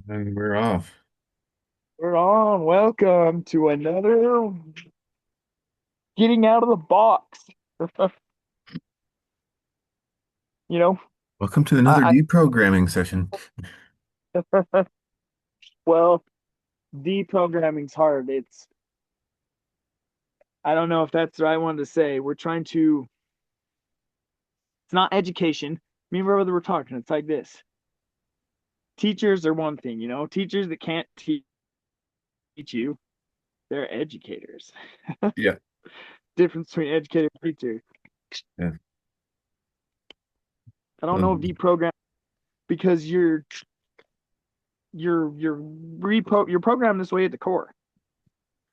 And we're off. We're on. Welcome to another getting out of the box. You know, Welcome to another I, deprogramming session. I well, deprogramming's hard. I don't know if that's the right one to say. It's not education. Me and my brother were talking. It's like this. Teachers are one thing, teachers that can't teach you, they're educators. Yeah. Difference between educator and teacher. Yeah. I don't know if Um, deprogram because you're programmed this way at the core,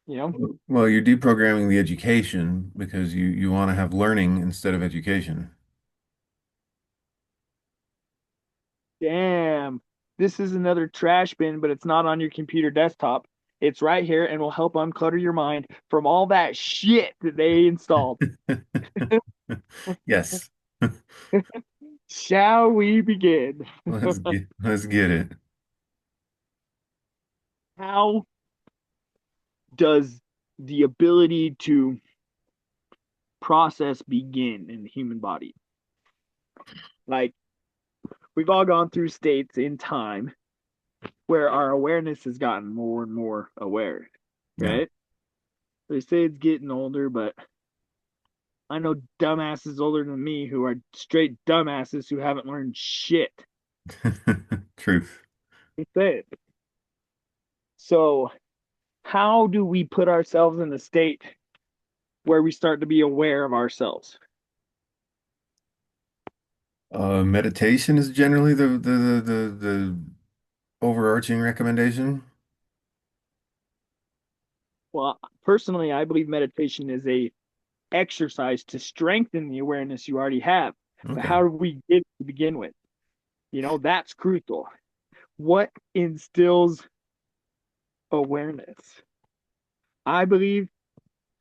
you know? well, you're deprogramming the education because you want to have learning instead of education. Damn, this is another trash bin, but it's not on your computer desktop. It's right here and will help unclutter your mind from all that shit that they installed. Yes. Shall we begin? Let's get it. How does the ability to process begin in the human body? Like, we've all gone through states in time where our awareness has gotten more and more aware, Yeah. right? They say it's getting older, but I know dumbasses older than me who are straight dumbasses who haven't learned shit. Truth. They say it. So, how do we put ourselves in a state where we start to be aware of ourselves? Meditation is generally the overarching recommendation. Well, personally, I believe meditation is a exercise to strengthen the awareness you already have. But Okay. how do we get it to begin with? That's crucial. What instills awareness? I believe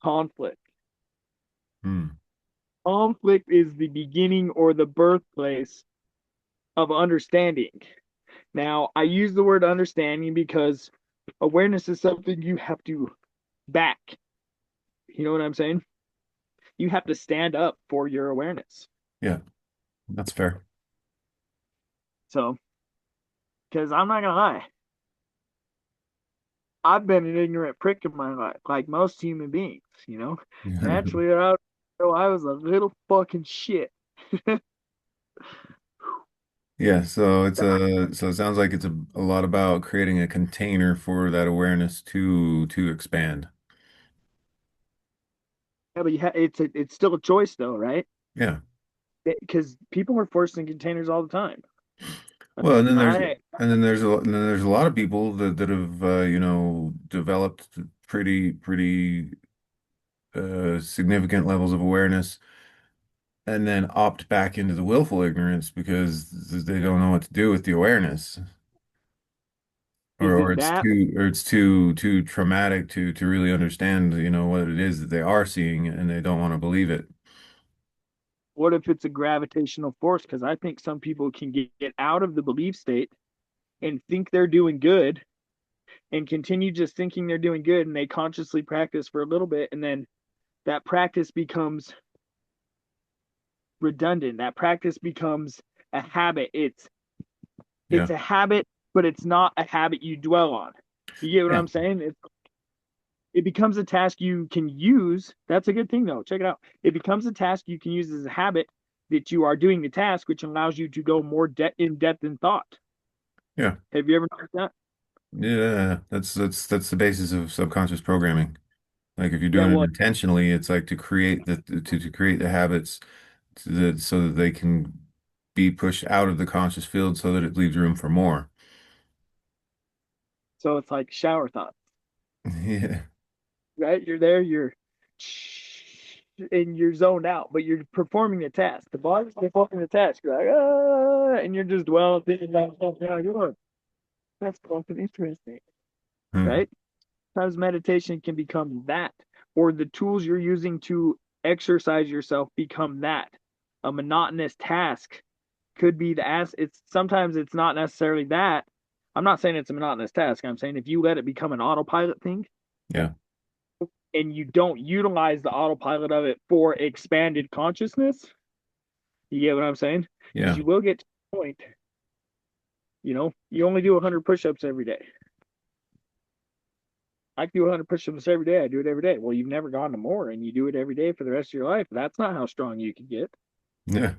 conflict. Hmm. Conflict is the beginning or the birthplace of understanding. Now, I use the word understanding because awareness is something you have to back. You know what I'm saying? You have to stand up for your awareness. Yeah, that's fair. So, because I'm not going to lie, I've been an ignorant prick in my life, like most human beings. Naturally, I was a little fucking shit. Yeah, so it sounds like it's a lot about creating a container for that awareness to expand. Yeah, but it's still a choice, though, right? Yeah. Because people are forced in containers all the time. I Well, and then mean, there's I and then there's a lot of people that have developed pretty significant levels of awareness and then opt back into the willful ignorance because they don't know what to do with the awareness. Or, is or it it's that? too traumatic to really understand, what it is that they are seeing and they don't want to believe it. What if it's a gravitational force? Because I think some people can get out of the belief state and think they're doing good and continue just thinking they're doing good, and they consciously practice for a little bit, and then that practice becomes redundant. That practice becomes a habit. It's Yeah. a habit, but it's not a habit you dwell on. You get what Yeah. I'm saying? It becomes a task you can use. That's a good thing, though. Check it out. It becomes a task you can use as a habit that you are doing the task, which allows you to go more in depth in thought. Yeah. Have you ever noticed that? Yeah. That's the basis of subconscious programming. Like if you're Yeah, doing it well, intentionally, it's like to create the habits so that they can be pushed out of the conscious field so that it leaves room for more. so it's like shower thoughts, Yeah. right? You're there, and you're zoned out, but you're performing the task. The body's performing the task. You're like, and you're just dwelling, thinking about something. You're that's fucking interesting, Hmm. right? Sometimes meditation can become that, or the tools you're using to exercise yourself become that. A monotonous task could be the as it's sometimes it's not necessarily that, I'm not saying it's a monotonous task. I'm saying if you let it become an autopilot thing Yeah. and you don't utilize the autopilot of it for expanded consciousness, you get what I'm saying? Because Yeah. you will get to the point, you only do 100 push-ups every day. I can do 100 push-ups every day. I do it every day. Well, you've never gone to more, and you do it every day for the rest of your life. That's not how strong you can get. Yeah.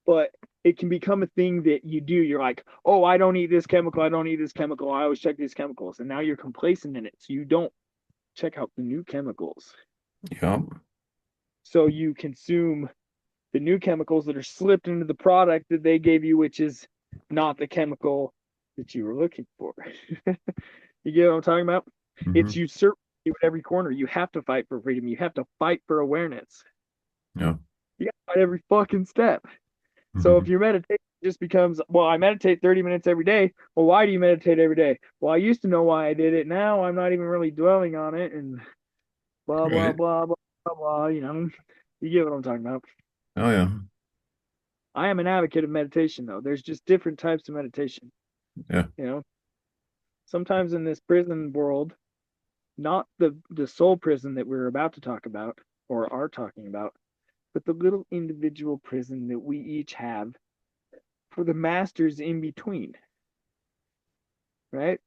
But it can become a thing that you do. You're like, oh, I don't eat this chemical. I don't eat this chemical. I always check these chemicals. And now you're complacent in it. So you don't check out the new chemicals. Yep. So you consume the new chemicals that are slipped into the product that they gave you, which is not the chemical that you were looking for. You get what I'm talking about? It's Hmm. usurped you at every corner. You have to fight for freedom. You have to fight for awareness. Yep. You got to fight every fucking step. So if Hmm. your meditation just becomes, well, I meditate 30 minutes every day. Well, why do you meditate every day? Well, I used to know why I did it. Now I'm not even really dwelling on it and blah, blah, Right. blah, blah, blah, blah. You get what I'm talking about. Oh yeah. I am an advocate of meditation, though. There's just different types of meditation. Yeah. You know, sometimes in this prison world, not the soul prison that we're about to talk about or are talking about, but the little individual prison that we each have for the masters in between, right?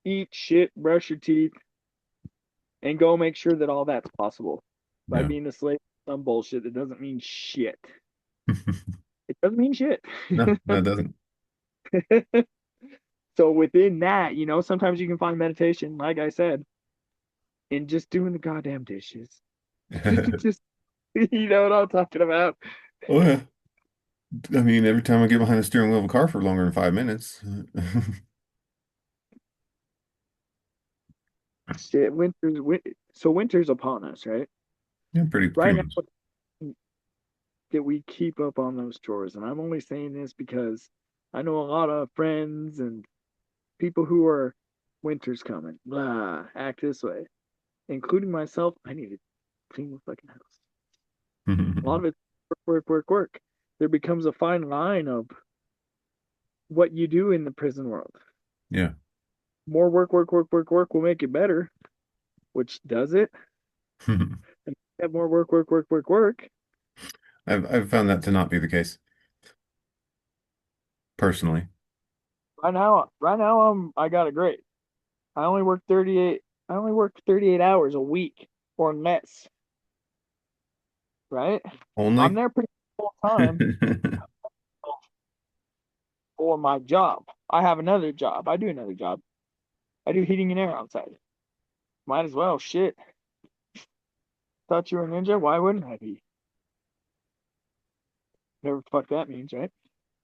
Eat shit, brush your teeth, and go make sure that all that's possible by Yeah. being a slave to some bullshit that doesn't mean shit. It doesn't mean shit. No, that doesn't. So within that, sometimes you can find meditation, like I said, in just doing the goddamn dishes. Just you know what I'm talking about. Oh yeah. I mean, every time I get behind the steering wheel of a car for longer than 5 minutes. Shit, so winter's upon us, right? Yeah, Right pretty much. now that we keep up on those chores, and I'm only saying this because I know a lot of friends and people who are winter's coming, blah, act this way, including myself. I need to clean the fucking house. A lot of it work, work, work, work. There becomes a fine line of what you do in the prison world. Yeah. More work, work, work, work, work will make it better, which does it. And have more work, work, work, work, work. I've found that to not be the case personally. Right now, I got it great. I only work 38. I only work 38 hours a week or less. Right? I'm Only? there pretty full time for my job. I have another job. I do another job. I do heating and air outside. Might as well. Shit. Thought you were a ninja? Why wouldn't I be? Never fuck that means, right?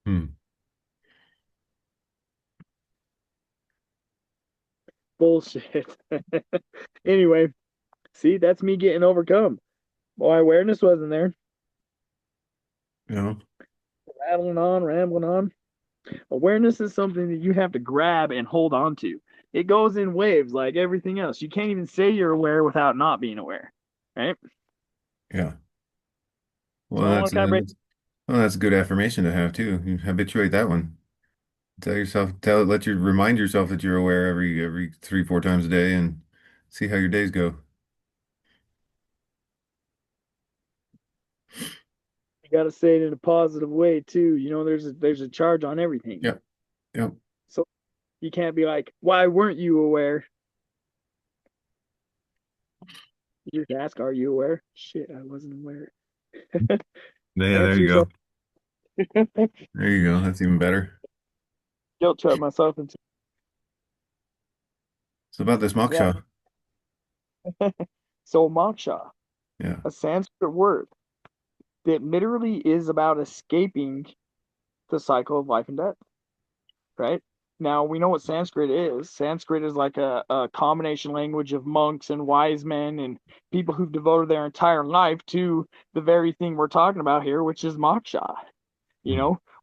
Hmm. Bullshit. Anyway, see, that's me getting overcome. My awareness wasn't there. You know? Rattling on, rambling on. Awareness is something that you have to grab and hold on to. It goes in waves like everything else. You can't even say you're aware without not being aware, right? Yeah. So Well, I want to kind of break. that's a good affirmation to have too. You habituate that one. Remind yourself that you're aware every 3, 4 times a day and see how your days go. You got to say it in a positive way too. There's a charge on everything. Yep. Yep. So you can't be like, why weren't you aware? You just ask, are you aware? Shit, I wasn't aware. Yeah, there Answer you yourself. go. There you go. That's even better. Guilt trip myself into So about this yeah. moksha. So moksha, Yeah. a Sanskrit word that literally is about escaping the cycle of life and death, right? Now we know what Sanskrit is. Sanskrit is like a combination language of monks and wise men and people who've devoted their entire life to the very thing we're talking about here, which is moksha.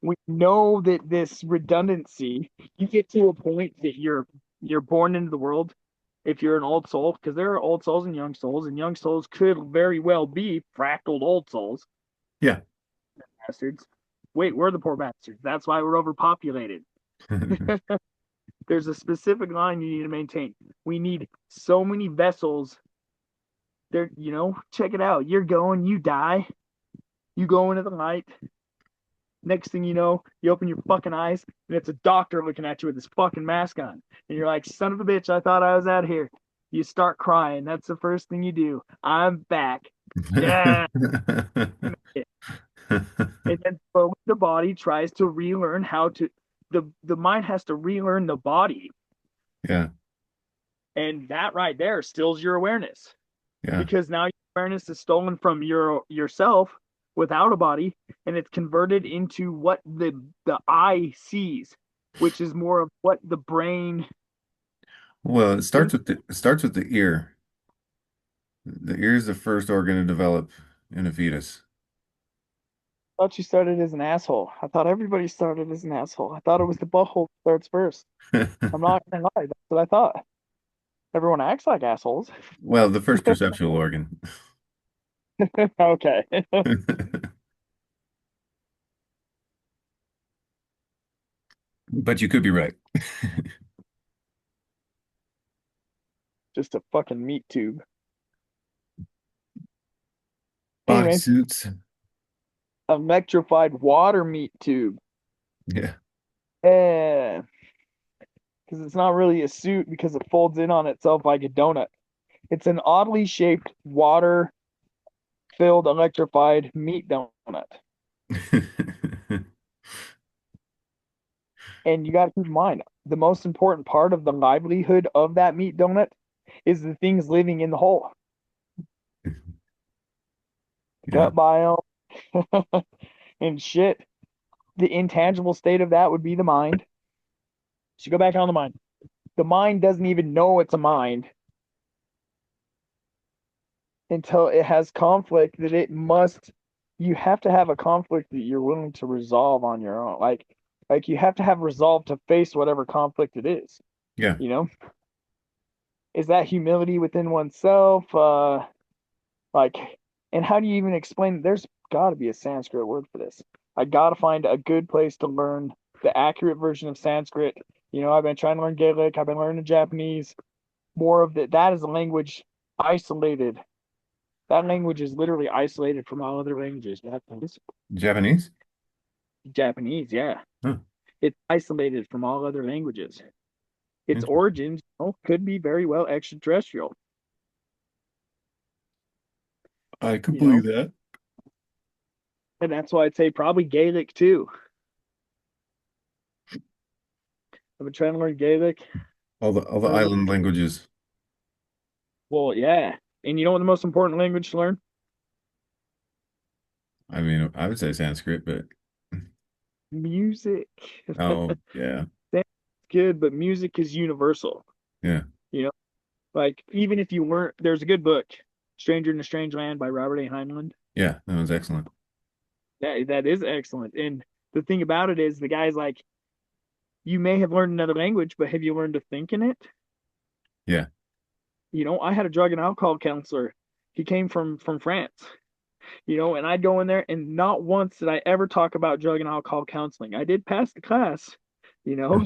We know that this redundancy, you get to a point that you're born into the world if you're an old soul, because there are old souls and young souls could very well be fractaled old souls, Yeah. bastards. Wait, we're the poor bastards. That's why we're overpopulated. There's a specific line you need to maintain. We need so many vessels. There, check it out. You're going, you die, you go into the light. Next thing you know, you open your fucking eyes and it's a doctor looking at you with his fucking mask on. And you're like, son of a bitch, I thought I was out here. You start crying. That's the first thing you do. I'm back. Yeah. And then slowly the body tries to relearn how to, the mind has to relearn the body. Yeah, And that right there stills your awareness. yeah. Because now your awareness is stolen from yourself without a body, and it's converted into what the eye sees, which is more of what the brain Well, it starts thinks. with the ear. The ear is the first organ to develop in a fetus. I thought you started as an asshole. I thought everybody started as an asshole. I thought it was the butthole that starts first. I'm not gonna lie, that's what I thought. Everyone acts like assholes. Well, the first perceptual organ. Okay. But you could be right. Just a fucking meat tube. Anyways, Bodysuits. electrified water meat tube. Yeah. Eh, because it's not really a suit because it folds in on itself like a donut. It's an oddly shaped water filled electrified meat donut. And you got to keep in mind, the most important part of the livelihood of that meat donut is the things living in the hole. Yeah. Gut biome and shit. The intangible state of that would be the mind. So you go back on the mind. The mind doesn't even know it's a mind until it has conflict that you have to have a conflict that you're willing to resolve on your own. Like you have to have resolve to face whatever conflict it is, Yeah. you know? Is that humility within oneself? Like, and how do you even explain? There's got to be a Sanskrit word for this. I got to find a good place to learn the accurate version of Sanskrit. I've been trying to learn Gaelic. I've been learning Japanese. More of that is a language isolated. That language is literally isolated from all other languages. Japanese? Japanese, yeah. Huh. It's isolated from all other languages. Its Interesting. origins could be very well extraterrestrial. I could You know, believe that. and that's why I'd say probably Gaelic too. I've been trying to learn Gaelic. All the Learn, island languages. well, yeah. And you know what the most important language to learn? I mean, I would say Sanskrit, but Music. oh yeah. That's good, but music is universal. Yeah. You know, like even if you weren't, there's a good book, Stranger in a Strange Land by Robert A. Heinlein. Yeah, that was excellent. That is excellent. And the thing about it is the guy's like, you may have learned another language, but have you learned to think in it? Yeah. I had a drug and alcohol counselor. He came from France, and I'd go in there and not once did I ever talk about drug and alcohol counseling. I did pass the class, you know,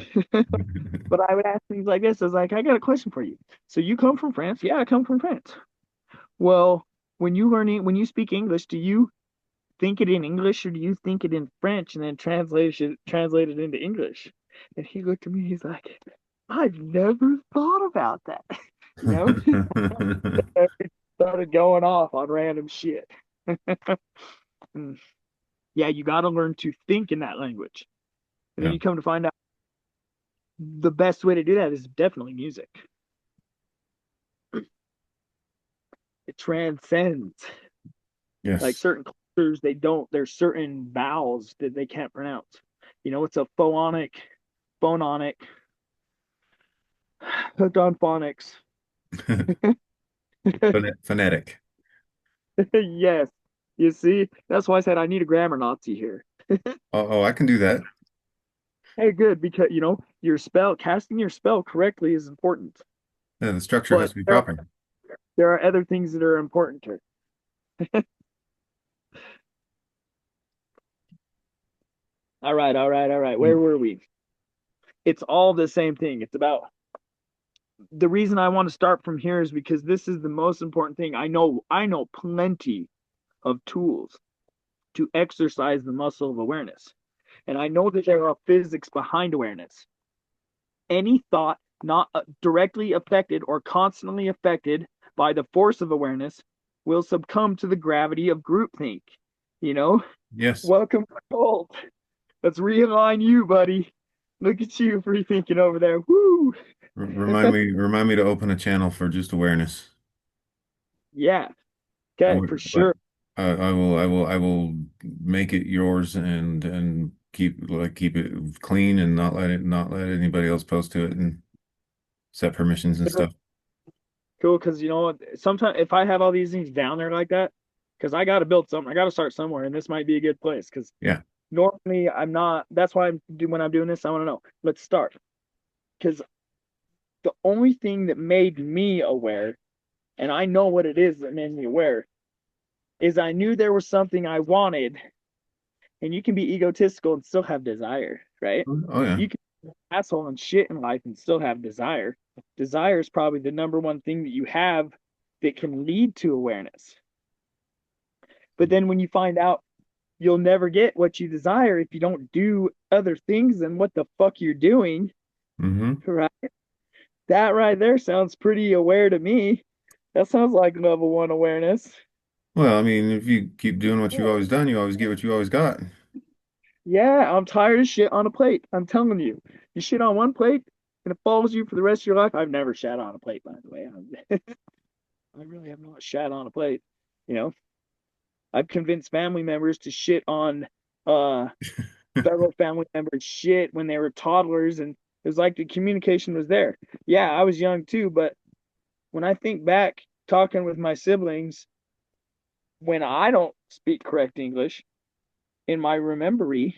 but I would ask things like this. I was like, I got a question for you. So you come from France? Yeah, I come from France. Well, when you speak English, do you think it in English or do you think it in French and then translate it into English? And he looked at me, he's like, I've never thought about that. You know? It started going off on random shit. Yeah, you got to learn to think in that language. And then Yeah. you come to find out the best way to do that is definitely music. It transcends. Like Yes. certain cultures, there's certain vowels that they can't pronounce. It's a phononic, hooked on phonics. Phonetic. Yes. You see, that's why I said I need a grammar Nazi here. Oh, I can do that. Hey, good, because casting your spell correctly is important. Yeah, the structure has But to be proper. there are other things that are important here. All right, all right, all right. Where Mm. were we? It's all the same thing. It's about the reason I want to start from here is because this is the most important thing. I know plenty of tools to exercise the muscle of awareness. And I know that there are physics behind awareness. Any thought not directly affected or constantly affected by the force of awareness will succumb to the gravity of groupthink. You know, Yes. welcome to Colt. Let's realign you, buddy. Look at you free thinking over there. Woo! Remind me to open a channel for just awareness. Yeah. I Okay, for would, but sure. I will make it yours and keep it clean and not let anybody else post to it and set permissions and stuff. Cool, because you know what? Sometimes if I have all these things down there like that, because I got to build something, I got to start somewhere, and this might be a good place. Because Yeah. normally I'm not. That's why when I'm doing this, I want to know. Let's start. Because the only thing that made me aware, and I know what it is that made me aware, is I knew there was something I wanted, and you can be egotistical and still have desire, right? Oh yeah. You can be an asshole and shit in life and still have desire. Desire is probably the number one thing that you have that can lead to awareness. But then when you find out you'll never get what you desire if you don't do other things than what the fuck you're doing, Hmm. right? That right there sounds pretty aware to me. That sounds like level one awareness. Well, I mean, if you keep doing what you've always done, you always get what you always got. Yeah, I'm tired of shit on a plate. I'm telling you. You shit on one plate and it follows you for the rest of your life. I've never shat on a plate, by the way. I really have not shat on a plate. You know, I've convinced family members to shit on uh fellow family members shit when they were toddlers, and it was like the communication was there. Yeah, I was young too, but when I think back talking with my siblings when I don't speak correct English in my remembery,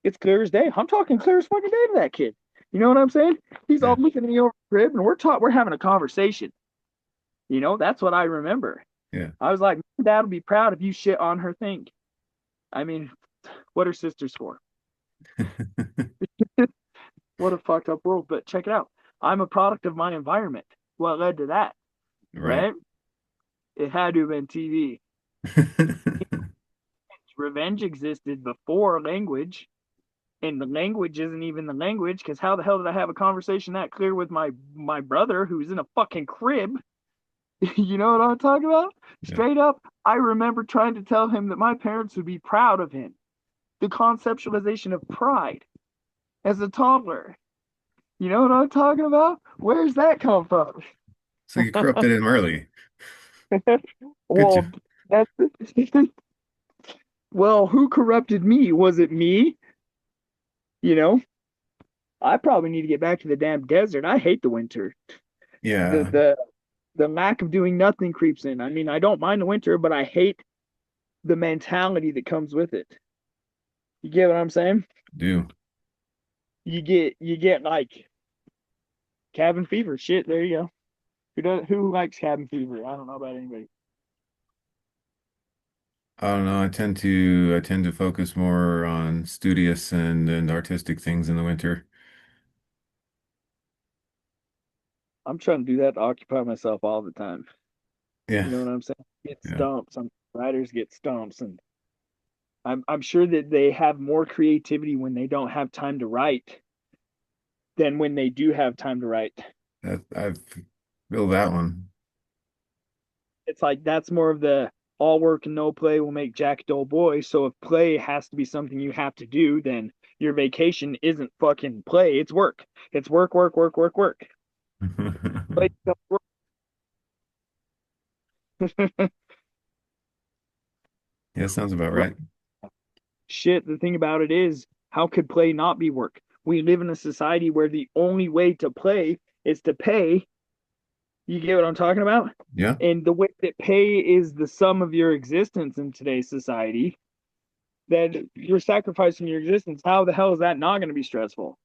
it's clear as day. I'm talking clear as fucking day to that kid. You know what I'm saying? He's all Yeah. looking at me over the crib and we're having a conversation. You know, that's what I remember. Yeah. I was like, Dad will be proud if you shit on her thing. I mean, what are sisters for? What a fucked up world. But check it out. I'm a product of my environment. What led to that, Right. right? It had to have been TV. Revenge existed before language, and the language isn't even the language because how the hell did I have a conversation that clear with my brother who's in a fucking crib? You know what I'm talking about? Yeah. Straight up, I remember trying to tell him that my parents would be proud of him. The conceptualization of pride as a toddler. You know what I'm talking about? Where's that come from? So you corrupted him early. Good job. Well, that's well, who corrupted me? Was it me? You know, I probably need to get back to the damn desert. I hate the winter. The Yeah. the the lack of doing nothing creeps in. I mean, I don't mind the winter, but I hate the mentality that comes with it. You get what I'm saying? Do. You get like cabin fever. Shit, there you go. Who likes cabin fever? I don't know about anybody. I don't know. I tend to focus more on studious and artistic things in the winter. I'm trying to do that to occupy myself all the time. Yeah. You know what I'm saying? Get Yeah. stumps. Some writers get stumps, and I'm sure that they have more creativity when they don't have time to write than when they do have time to write. I've feel that one. It's like that's more of the all work and no play will make Jack a dull boy. So if play has to be something you have to do, then your vacation isn't fucking play. It's work. It's work, work, work, work, work. Play work. Yeah, sounds about Right. right. Shit. The thing about it is, how could play not be work? We live in a society where the only way to play is to pay. You get what I'm talking about? Yeah. And the way that pay is the sum of your existence in today's society, that you're sacrificing your existence. How the hell is that not going to be stressful?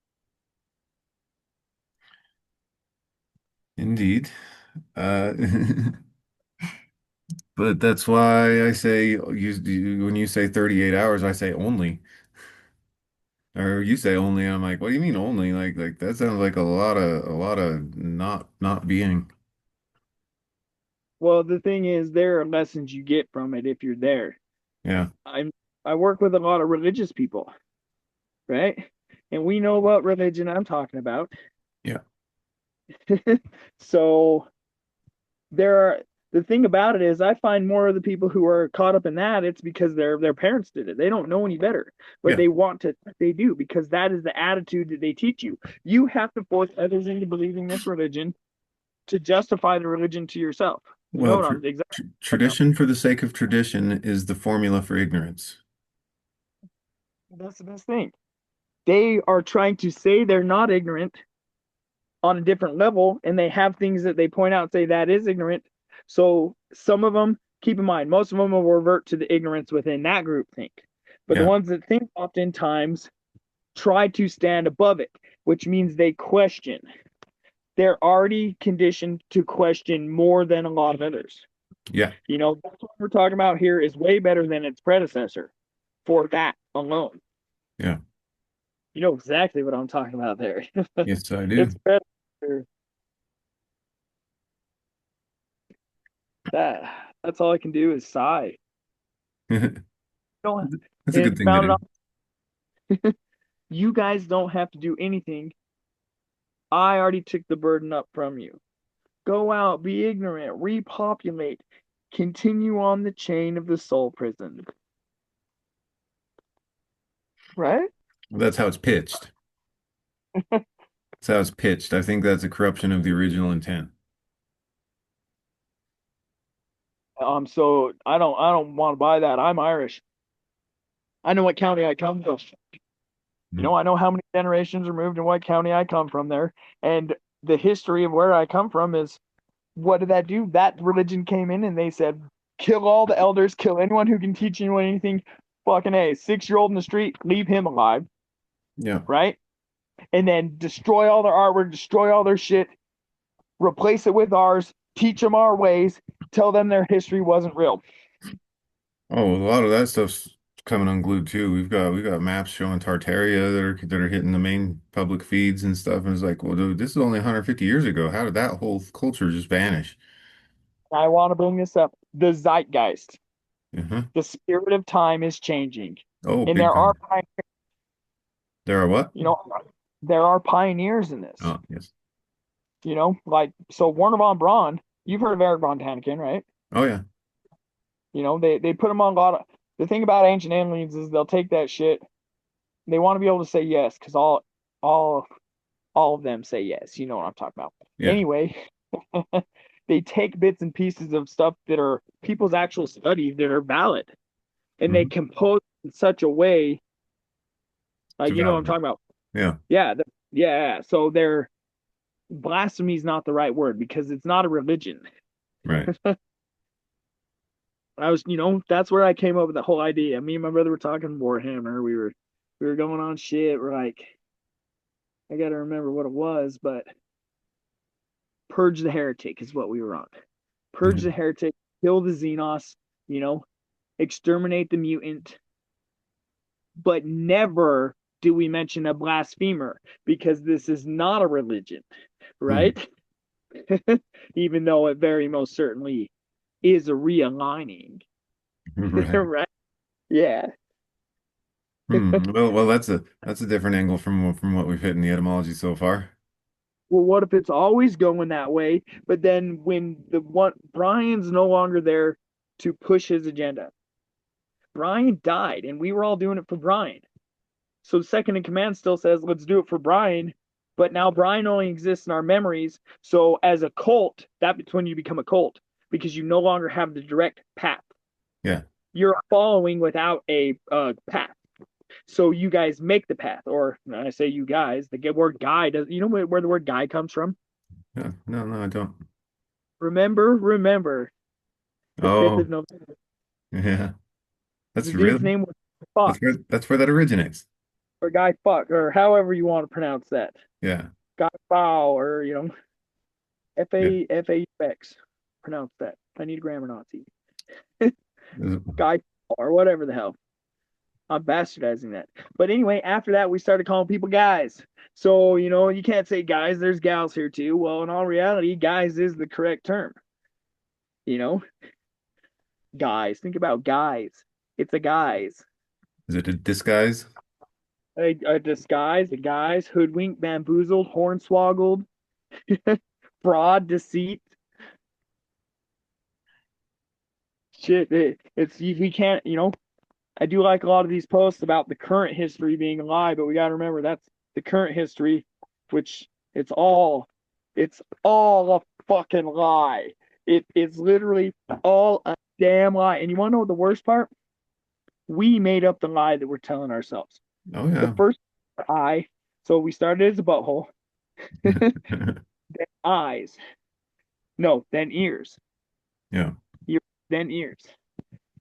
Indeed. Uh, but that's why I say when you say 38 hours, I say only. Or you say only, and I'm like, what do you mean only? Like that sounds like a lot of not being. Well, the thing is, there are lessons you get from it if you're there. Yeah. I'm I work with a lot of religious people, right? And we know what religion I'm talking about. Yeah. So there are the thing about it is I find more of the people who are caught up in that, it's because their parents did it. They don't know any better, but Yeah. they want to they do because that is the attitude that they teach you. You have to force others into believing this religion to justify the religion to yourself. You know Well, what I'm exactly talking about. tradition for the sake of tradition is the formula for ignorance. That's the best thing. They are trying to say they're not ignorant on a different level, and they have things that they point out and say that is ignorant. So some of them, keep in mind, most of them will revert to the ignorance within that group think. But the Yeah. ones that think oftentimes try to stand above it, which means they question. They're already conditioned to question more than a lot of others. Yeah. You know, that's what we're talking about here is way better than its predecessor for that alone. Yeah. You know exactly what I'm talking about there. Yes, I do. It's better. That that's all I can do is sigh. Don't That's a and good it's thing to founded do. on you guys don't have to do anything. I already took the burden up from you. Go out, be ignorant, repopulate, continue on the chain of the soul prison. Right? Well, that's how it's pitched. That's how it's pitched. I think that's a corruption of the original intent. So I don't want to buy that. I'm Irish. I know what county I come from. You Mhm. know, I know how many generations removed in what county I come from there. And the history of where I come from is what did that do? That religion came in and they said, kill all the elders, kill anyone who can teach anyone anything. Fucking A, 6-year-old in the street, leave him alive, Yeah. right? And then destroy all their artwork, destroy all their shit, replace it with ours, teach them our ways, tell them their history wasn't real. Oh, a lot of that stuff's coming unglued too. We got maps showing Tartaria that are hitting the main public feeds and stuff. And it's like, well, dude, this is only 150 years ago. How did that whole culture just vanish? I want to bring this up. The zeitgeist, Uh-huh. the spirit of time is changing. Oh, And big there are, time. There are what? you know, there are pioneers in this. Oh, yes. You know, like so Warner von Braun, you've heard of Eric von Daniken, right? Oh, yeah. You know, they put them on a lot of the thing about Ancient Aliens is they'll take that shit. They want to be able to say yes because all all of them say yes. You know what I'm talking about. Yeah. Anyway, they take bits and pieces of stuff that are people's actual studies that are valid, and they Mhm. compose in such a way, To like you know what I'm validate. talking about. Yeah. Yeah, yeah. So they're blasphemy is not the right word because it's not a religion. Right. I was, you know, that's where I came up with the whole idea. Me and my brother were talking Warhammer. We were going on shit. We're like, I gotta remember what it was, but purge the heretic is what we were on. Purge the Mhm. heretic, kill the Xenos, you know, exterminate the mutant, but never do we mention a blasphemer because this is not a religion, Mhm. right? Even though it very most certainly is a realigning, Right. right? Yeah. Well, that's a different angle from what we've hit in the etymology so far. Well, what if it's always going that way? But then when the one Brian's no longer there to push his agenda. Brian died, and we were all doing it for Brian. So second in command still says, let's do it for Brian. But now Brian only exists in our memories. So as a cult, that's when you become a cult because you no longer have the direct path. Yeah. You're following without a path. So you guys make the path, or when I say you guys, the word guy does. You know where the word guy comes from? Yeah. No, no, I don't. Remember the 5th of Oh, November. yeah. That's The dude's really name was Fox, that's where that originates. or Guy Fuck, or however you want to pronounce that. Yeah. Guy Fow, or F Yeah. A F A U X. Pronounce that. I need a grammar Nazi. Is Guy or whatever the hell. I'm bastardizing that. But anyway, after that, we started calling people guys. So, you can't say guys, there's gals here too. Well, in all reality, guys is the correct term. You know, guys. Think about guys. It's a guys. Is it a disguise? A disguise, a guys, hoodwinked, bamboozled, hornswoggled, fraud, deceit. Shit, we can't, I do like a lot of these posts about the current history being a lie, but we got to remember that's the current history, which it's all a fucking lie. It's literally all a damn lie. And you want to know what the worst part? We made up the lie that we're telling ourselves. Oh The yeah. first eye, so we started as a butthole, then eyes, no, then ears, Yeah. ear, then ears.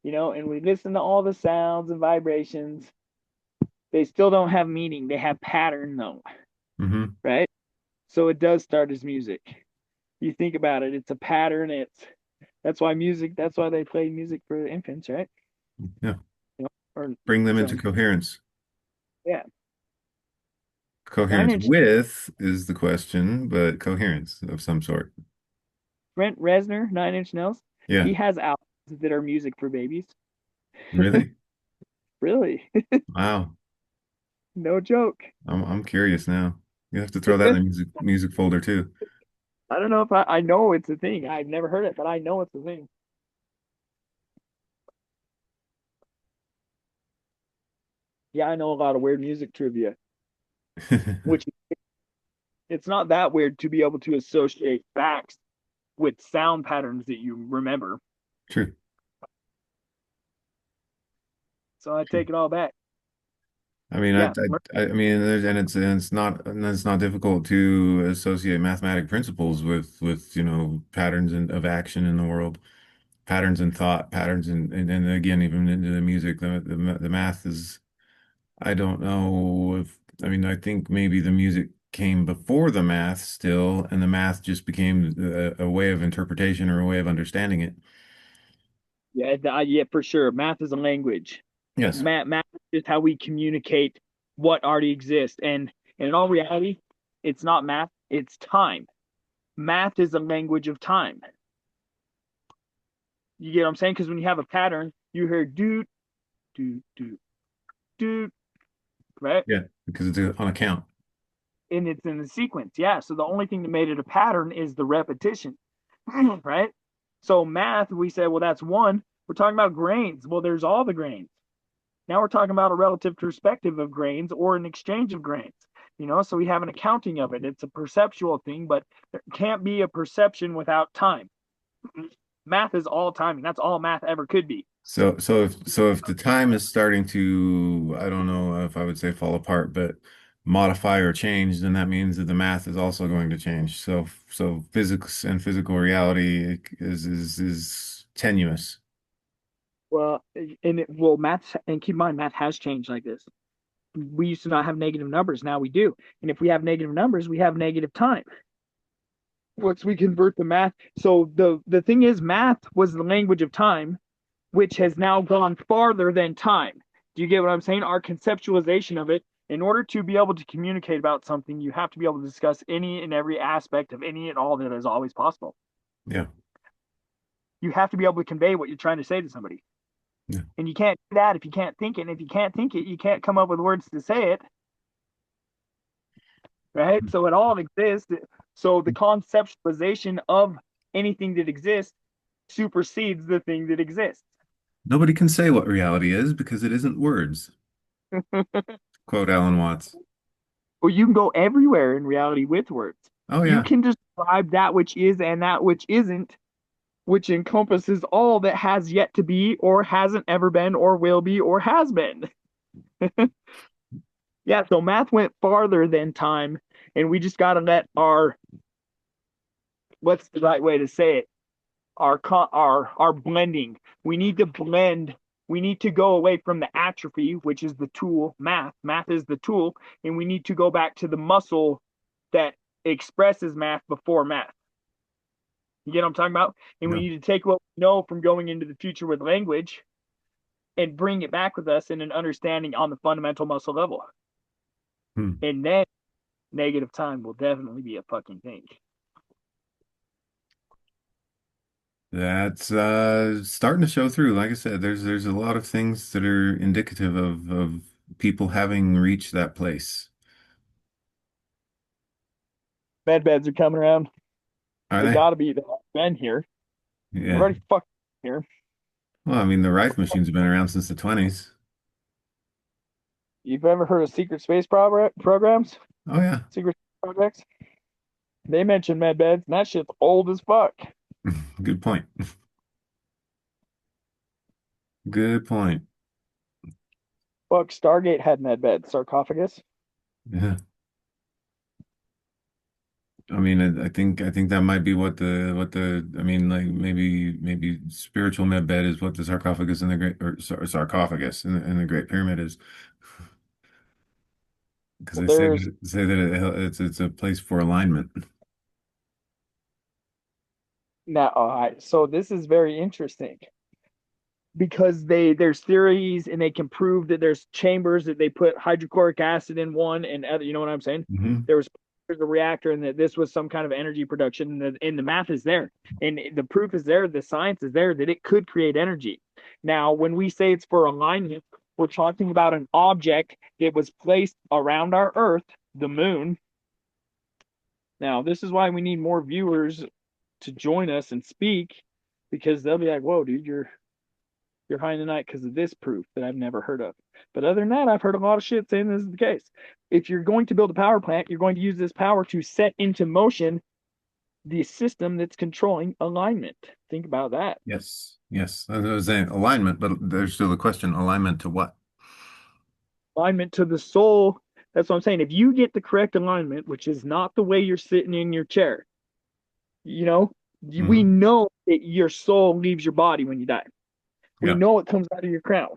And we listen to all the sounds and vibrations. They still don't have meaning. They have pattern though, Hmm. right? So it does start as music. You think about it, it's a pattern. That's why music. That's why they play music for infants, right? Yeah. Or Bring them into some, coherence. yeah. Nine Coherence Inch. with is the question, but coherence of some sort. Brent Reznor, 9 Inch Nails. Yeah. He has albums that are music for babies. Really? Really, Wow. no joke. I'm curious now. You have to throw that in the music folder too. I don't know if I know it's a thing. I've never heard it, but I know it's a thing. Yeah, I know a lot of weird music trivia, which it's not that weird to be able to associate facts with sound patterns that you remember. True. So I take it all back. I mean, Yeah, I mean, and it's not difficult to associate mathematic principles with patterns of action in the world, patterns in thought, patterns and again even into the music. The math is I don't know if I mean I think maybe the music came before the math still, and the math just became a way of interpretation or a way of understanding it. yeah, for sure. Math is a language. Yes, Math is how we communicate what already exists, and in all reality, it's not math. It's time. Math is a language of time. You get what I'm saying? Because when you have a pattern, you hear doot doot doot doot, right? yeah, because it's on a count. And it's in the sequence. Yeah. So the only thing that made it a pattern is the repetition, right? So math, we say, well, that's one. We're talking about grains. Well, there's all the grains. Now we're talking about a relative perspective of grains or an exchange of grains. So we have an accounting of it. It's a perceptual thing, but there can't be a perception without time. Math is all timing. That's all math ever could be. So if the time is starting to, I don't know if I would say fall apart, but modify or change, then that means that the math is also going to change. So physics and physical reality is tenuous. Well, math, and keep in mind, math has changed like this. We used to not have negative numbers. Now we do. And if we have negative numbers, we have negative time. Once we convert the math. So the thing is, math was the language of time, which has now gone farther than time. Do you get what I'm saying? Our conceptualization of it, in order to be able to communicate about something, you have to be able to discuss any and every aspect of any and all that is always possible. Yeah. You have to be able to convey what you're trying to say to somebody. Yeah. And you can't do that if you can't think it. And if you can't think it, you can't come up with words to say it. Right? So it all exists. So the conceptualization of anything that exists supersedes the thing that exists. Nobody can say what reality is because it isn't words. Quote Alan Watts. Well, you can go everywhere in reality with words. Oh You yeah. can describe that which is and that which isn't, which encompasses all that has yet to be, or hasn't ever been, or will be, or has been. Yeah, so math went farther than time, and we just got to let what's the right way to say it? Our blending. We need to blend. We need to go away from the atrophy, which is the tool, math. Math is the tool, and we need to go back to the muscle that expresses math before math. You get what I'm talking about? And we No. need to take what we know from going into the future with language and bring it back with us in an understanding on the fundamental muscle level. Hmm. And then negative time will definitely be a fucking thing. That's starting to show through. Like I said, there's a lot of things that are indicative of people having reached that place. Med beds are coming around. Are They they? gotta be been here. They're Yeah. already fucking here. Well, I mean, the Rife machines have been around since the 20s. You've ever heard of secret space programs? Oh yeah. Secret projects? They mention med beds, and that shit's old as fuck. Good point. Good point. Fuck, Stargate had med beds, sarcophagus. Yeah. I mean, I think that might be what the I mean, like maybe spiritual Medbed is what the sarcophagus in the great or sarcophagus in the Great Pyramid is, because Well, they there's say that it's a place for alignment. now, so this is very interesting because there's theories and they can prove that there's chambers that they put hydrochloric acid in one and other, you know what I'm saying? Hmm. There was there's a reactor and that this was some kind of energy production and the math is there and the proof is there, the science is there that it could create energy. Now, when we say it's for alignment, we're talking about an object that was placed around our Earth, the moon. Now, this is why we need more viewers to join us and speak because they'll be like, "Whoa, dude, you're high in the night because of this proof that I've never heard of." But other than that, I've heard a lot of shit saying this is the case. If you're going to build a power plant, you're going to use this power to set into motion the system that's controlling alignment. Think about that. Yes, yes. I was saying alignment, but there's still the question: alignment to what? Alignment to the soul. That's what I'm saying. If you get the correct alignment, which is not the way you're sitting in your chair, you know, we Hmm. know that your soul leaves your body when you die. We Yeah, know it comes out of your crown.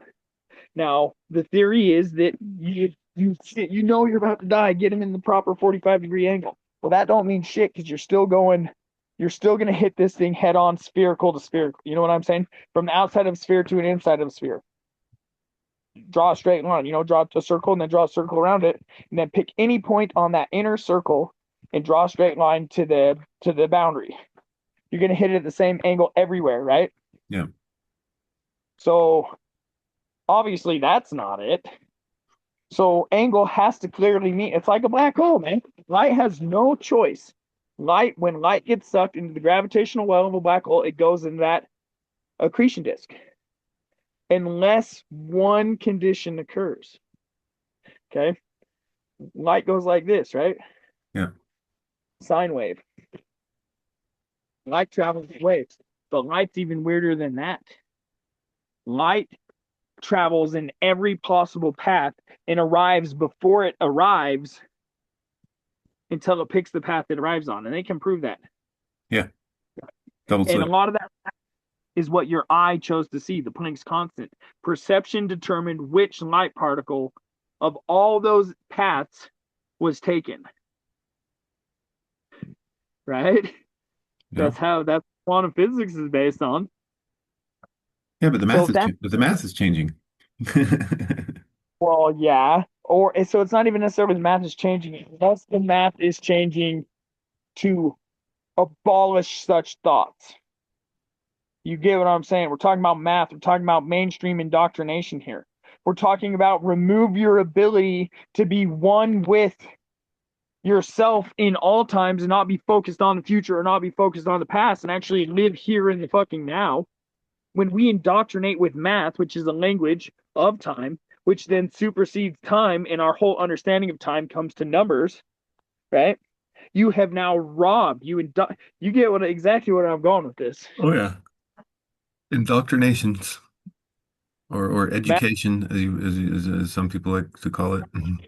Now, the theory is that you know you're about to die, get him in the proper 45-degree angle. Well, that don't mean shit because you're still going to hit this thing head on, spherical to spherical. You know what I'm saying? From the outside of a sphere to an inside of a sphere. Draw a straight line, draw a circle and then draw a circle around it, and then pick any point on that inner circle and draw a straight line to the boundary. You're going to hit it at the same angle everywhere, right? yeah, So obviously that's not it. So angle has to clearly mean it's like a black hole, man. Light has no choice. When light gets sucked into the gravitational well of a black hole, it goes in that accretion disk. Unless one condition occurs. Okay. Light goes like this, right? yeah. Sine wave. Light travels in waves. But light's even weirder than that. Light travels in every possible path and arrives before it arrives until it picks the path it arrives on. And they can prove that. Yeah. Double And a slip. lot of that is what your eye chose to see, the Planck's constant. Perception determined which light particle of all those paths was taken. Right? Yeah. That's quantum physics is based on. Yeah, but So if that the math is changing. well, yeah. Or so it's not even necessarily the math is changing, unless the math is changing to abolish such thoughts. You get what I'm saying? We're talking about math. We're talking about mainstream indoctrination here. We're talking about remove your ability to be one with yourself in all times and not be focused on the future or not be focused on the past and actually live here in the fucking now. When we indoctrinate with math, which is a language of time, which then supersedes time and our whole understanding of time comes to numbers, right? You have now robbed you get what exactly what I'm going with this. Oh yeah. Indoctrinations or Math education, as some people like to call it. Mhm.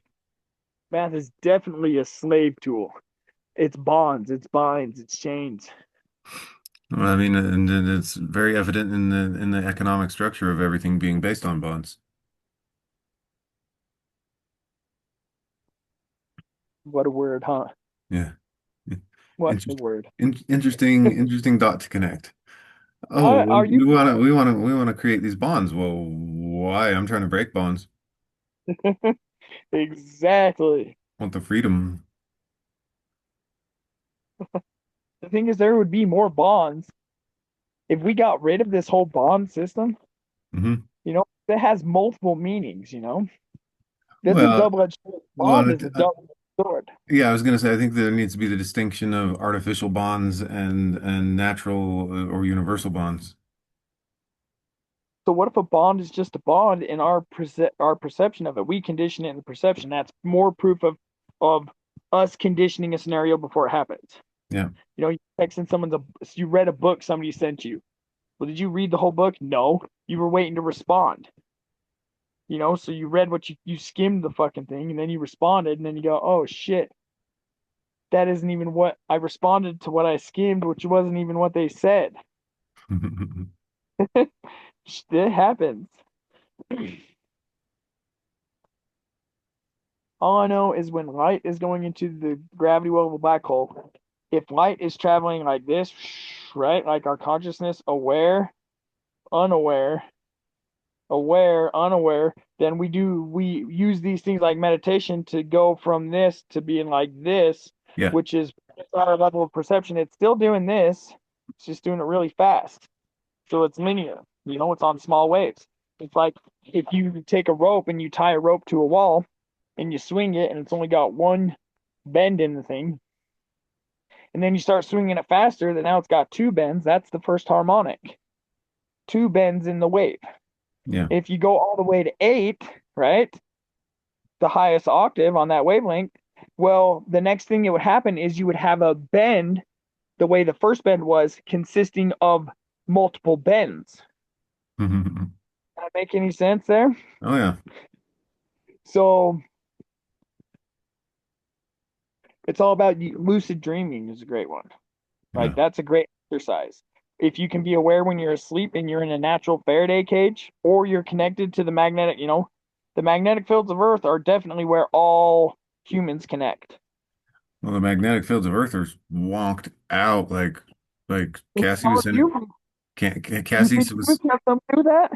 math is definitely a slave tool. It's bonds, it's binds, it's chains. Well, I mean, and it's very evident in the economic structure of everything being based on bonds. What a word, huh? Yeah. What a Interest, word. interesting dot to connect. Oh, Are you we want to create these bonds. Well, Why? I'm trying to break bonds. Exactly. I want the freedom. The thing is, there would be more bonds if we got rid of this whole bond system. Hmm. That has multiple meanings. That's a Well, double-edged sword. well, Bond is a double-edged sword. yeah, I was gonna say I think there needs to be the distinction of artificial bonds and natural or universal bonds. So what if a bond is just a bond in our perception of it? We condition it in the perception. That's more proof of us conditioning a scenario before it happens. Yeah. You texting you read a book somebody sent you. Well, did you read the whole book? No. You were waiting to respond. So you read what you skimmed the fucking thing and then you responded and then you go, oh shit, that isn't even what I responded to what I skimmed, which wasn't even what they said. It happens. All I know is when light is going into the gravity well of a black hole, if light is traveling like this, right, like our consciousness, aware, unaware, aware, unaware, then we use these things like meditation to go from this to being like this, Yeah. which is our level of perception. It's still doing this, it's just doing it really fast. So it's linear, it's on small waves. It's like if you take a rope and you tie a rope to a wall and you swing it and it's only got one bend in the thing, and then you start swinging it faster, then now it's got two bends. That's the first harmonic, two bends in the wave. Yeah. If you go all the way to eight, right, the highest octave on that wavelength, well, the next thing that would happen is you would have a bend the way the first bend was, consisting of multiple bends. Does that make any sense there? Oh yeah. So it's all about lucid dreaming is a great one. Like Yeah. that's a great exercise. If you can be aware when you're asleep and you're in a natural Faraday cage, or you're connected to the magnetic fields of Earth are definitely where all humans connect. Well, the magnetic fields of Earth are wonked out like Cassie All was of sending you, you Cassie think was humans have something to do with that?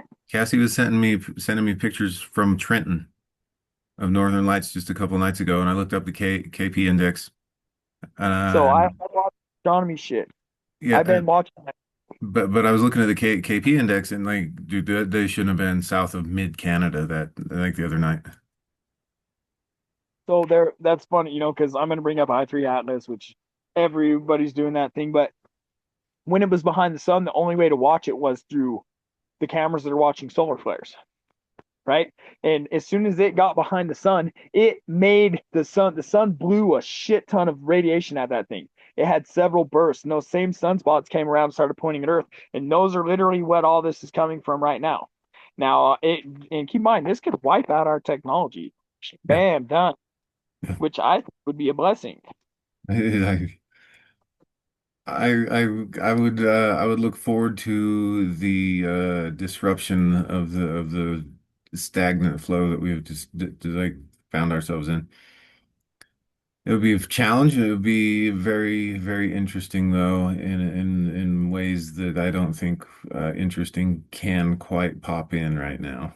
sending me pictures from Trenton of Northern Lights just a couple nights ago, and I looked up the KP index. So I And watch astronomy shit. yeah, I've been watching that. but I was looking at the KP index, and like, dude, they shouldn't have been south of mid Canada that like the other night. So that's funny, because I'm gonna bring up I3 Atlas, which everybody's doing that thing, but when it was behind the sun, the only way to watch it was through the cameras that are watching solar flares, right? And as soon as it got behind the sun, it made the sun blew a shit ton of radiation at that thing. It had several bursts, and those same sunspots came around and started pointing at Earth. And those are literally what all this is coming from right now. Now, and keep in mind, this could wipe out our technology. Yeah. Bam, done, which I think would be a blessing. I I would look forward to the disruption of the stagnant flow that we've just like found ourselves in. It would be a challenge. It would be very, very interesting though, in ways that I don't think interesting can quite pop in right now.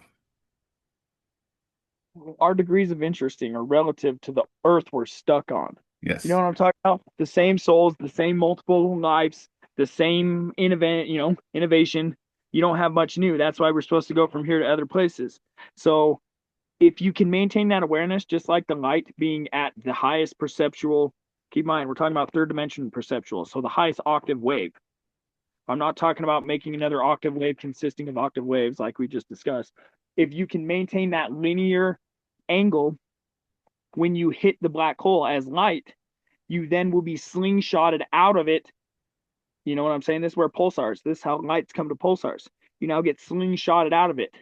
Our degrees of interesting are relative to the Earth we're stuck on. You know Yes. what I'm talking about? The same souls, the same multiple lives, the same innovation. You don't have much new. That's why we're supposed to go from here to other places. So if you can maintain that awareness, just like the light being at the highest perceptual, keep in mind, we're talking about third dimension perceptual. So the highest octave wave. I'm not talking about making another octave wave consisting of octave waves like we just discussed. If you can maintain that linear angle when you hit the black hole as light, you then will be slingshotted out of it. You know what I'm saying? This is where pulsars, this is how lights come to pulsars. You now get slingshotted out of it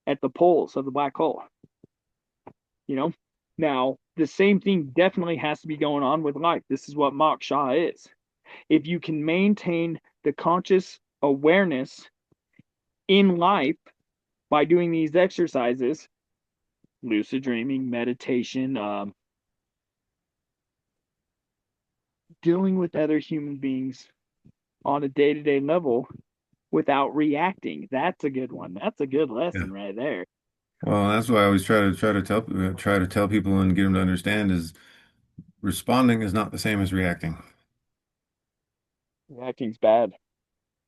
at the poles of the black hole. You know, now the same thing definitely has to be going on with light. This is what moksha is. If you can maintain the conscious awareness in life by doing these exercises, lucid dreaming, meditation, dealing with other human beings on a day-to-day level, without reacting. That's a good one. That's a good Yeah. lesson right there. Well, that's why I always try to tell people and get them to understand is responding is not the same as reacting. Reacting's bad.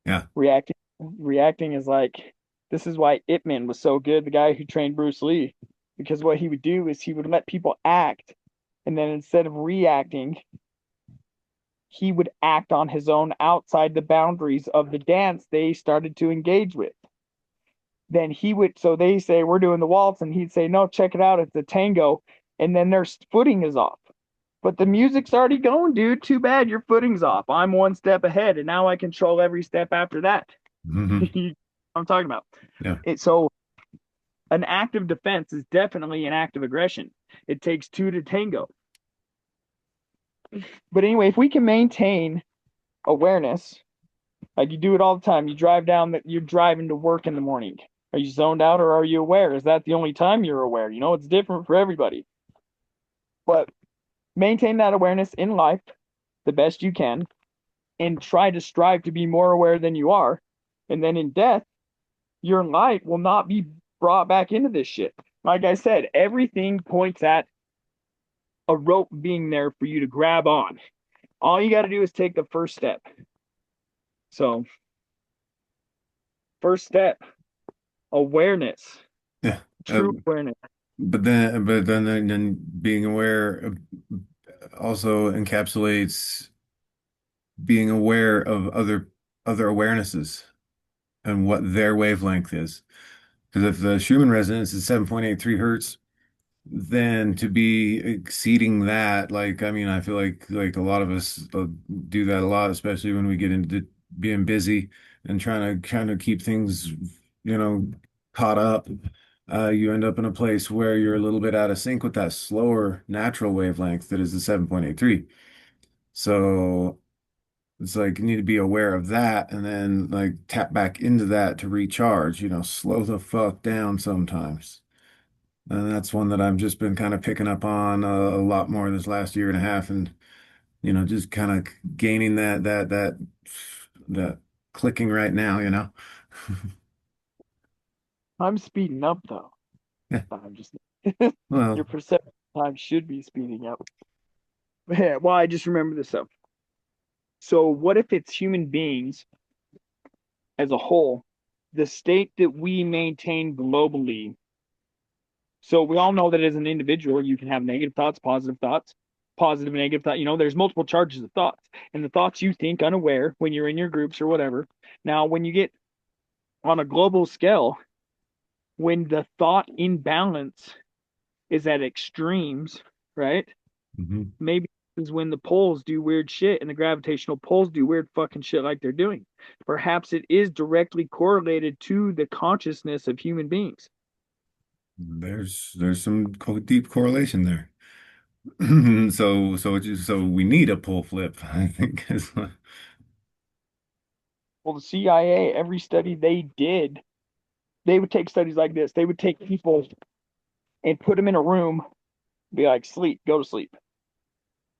Yeah. Reacting is like, this is why Ip Man was so good, the guy who trained Bruce Lee, because what he would do is he would let people act, and then instead of reacting, he would act on his own outside the boundaries of the dance they started to engage with. Then he would, so they say, we're doing the waltz, and he'd say, no, check it out, it's a tango. And then their footing is off. But the music's already going, dude. Too bad your footing's off. I'm one step ahead, and now I control every step after that. Hmm. I'm talking about. Yeah. So an act of defense is definitely an act of aggression. It takes two to tango. But anyway, if we can maintain awareness, like you do it all the time, you drive down that you're driving to work in the morning. Are you zoned out or are you aware? Is that the only time you're aware? You know, it's different for everybody. But maintain that awareness in life the best you can and try to strive to be more aware than you are. And then in death, your light will not be brought back into this shit. Like I said, everything points at a rope being there for you to grab on. All you got to do is take the first step. So, first step, awareness, Yeah. true awareness. But then being aware also encapsulates being aware of other awarenesses and what their wavelength is. Because if the Schumann resonance is 7.83 hertz, then to be exceeding that, like I mean, I feel like a lot of us do that a lot, especially when we get into being busy and trying to keep things, you know, caught up. You end up in a place where you're a little bit out of sync with that slower natural wavelength that is the 7.83. So it's like you need to be aware of that and then like tap back into that to recharge, slow the fuck down sometimes. And that's one that I've just been kind of picking up on a lot more this last year and a half and just kind of gaining that clicking right now. I'm speeding up though. Yeah. I'm just your Well, perception time should be speeding up. Yeah, well, I just remember this stuff. So, what if it's human beings as a whole, the state that we maintain globally? So, we all know that as an individual, you can have negative thoughts, positive and negative thought. You know, there's multiple charges of thoughts, and the thoughts you think unaware when you're in your groups or whatever. Now, when you get on a global scale, when the thought imbalance is at extremes, right? mhm. Maybe is when the poles do weird shit and the gravitational poles do weird fucking shit like they're doing. Perhaps it is directly correlated to the consciousness of human beings. There's some deep correlation there. So we need a pull flip, I think. Well, the CIA, every study they did, they would take studies like this. They would take people and put them in a room, be like, sleep, go to sleep.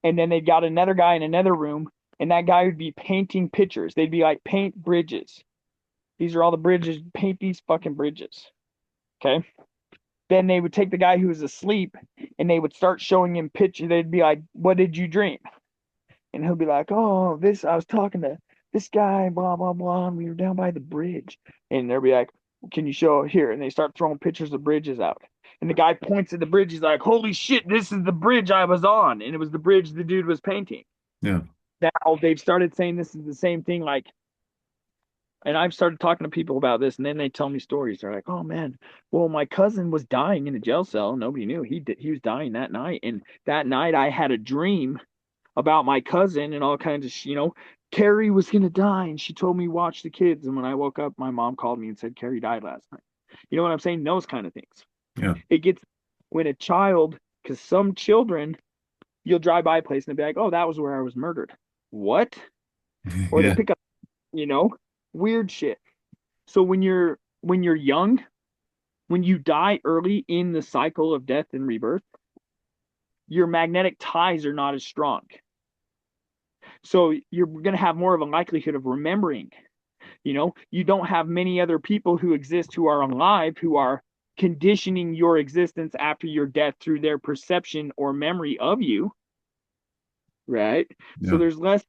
And then they got another guy in another room, and that guy would be painting pictures. They'd be like, paint bridges. These are all the bridges, paint these fucking bridges. Okay. Then they would take the guy who was asleep and they would start showing him pictures. They'd be like, what did you dream? And he'll be like, oh, this, I was talking to this guy, blah, blah, blah. And we were down by the bridge. And they'll be like, can you show it here? And they start throwing pictures of bridges out. And the guy points at the bridge. He's like, holy shit, this is the bridge I was on. And it was the bridge the dude was painting. Yeah. Now they've started saying this is the same thing. Like, and I've started talking to people about this, and then they tell me stories. They're like, "Oh man, well, my cousin was dying in a jail cell. Nobody knew he was dying that night, and that night I had a dream about my cousin and all kinds of, Carrie was gonna die, and she told me watch the kids. And when I woke up, my mom called me and said Carrie died last night. You know what I'm saying? Those kind of things. Yeah. It gets when a child, because some children, you'll drive by a place and they'll be like, "Oh, that was where I was murdered." What? Or they Yeah. pick up, you know, weird shit. So when you're young, when you die early in the cycle of death and rebirth, your magnetic ties are not as strong. So you're going to have more of a likelihood of remembering. You don't have many other people who exist who are alive who are conditioning your existence after your death through their perception or memory of you, right? So Yeah. there's less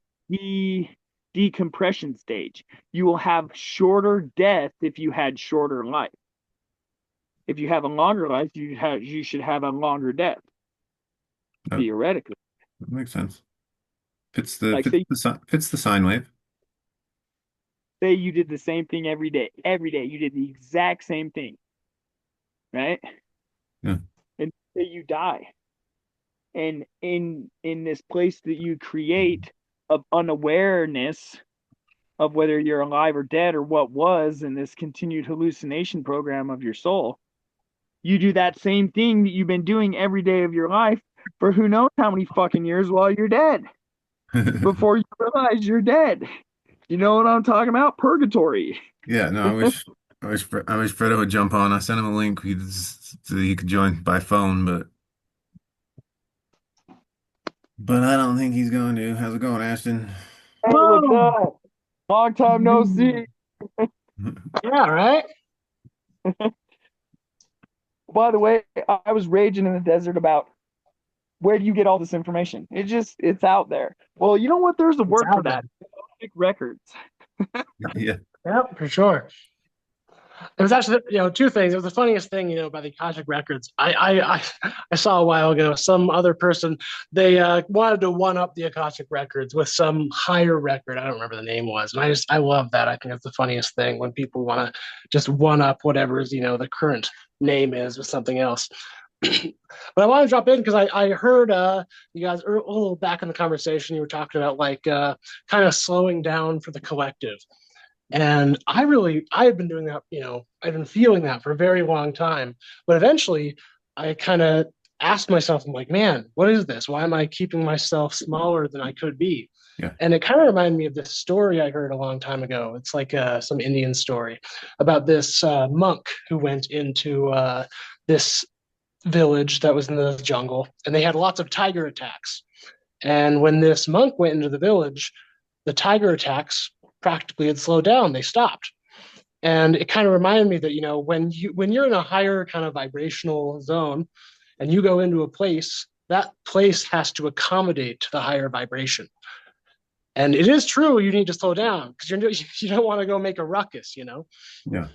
decompression stage. You will have shorter death if you had shorter life. If you have a longer life, you should have a longer death, That, theoretically. that makes sense. Like Fits the sine wave. say you did the same thing every day. Every day you did the exact same thing, right? Yeah. And say you die. And in this place that you create of unawareness of whether you're alive or dead or what was in this continued hallucination program of your soul, you do that same thing that you've been doing every day of your life for who knows how many fucking years while you're dead before you realize you're dead. You know what I'm talking about? Purgatory. Yeah, no, I wish Fredo would jump on. I sent him a link so he could join by phone, but I don't think he's going to. How's it going, Ashton? Hey, what's Whoa. up? Long time no see. Yeah, right? By the way, I was raging in the desert about where do you get all this information? It's out there. Well, you know what? There's a It's word for out there. that. Records. Yeah. Yep, for sure. It was actually, two things. It was the funniest thing, by the Akashic records. I saw a while ago some other person, they wanted to one up the Akashic records with some higher record. I don't remember the name was. And I love that. I think that's the funniest thing when people want to just one up whatever's, the current name is with something else. But I want to drop in because I heard you guys a little back in the conversation, you were talking about like kind of slowing down for the collective. And I had been doing that, I've been feeling that for a very long time. But eventually I kind of asked myself, I'm like, man, what is this? Why am I keeping myself smaller than I could be? Yeah. And it kind of reminded me of this story I heard a long time ago. It's like some Indian story about this monk who went into this village that was in the jungle, and they had lots of tiger attacks. And when this monk went into the village, the tiger attacks practically had slowed down. They stopped. And it kind of reminded me that, when you're in a higher kind of vibrational zone and you go into a place, that place has to accommodate the higher vibration. And it is true you need to slow down because you don't want to go make a ruckus. Yeah.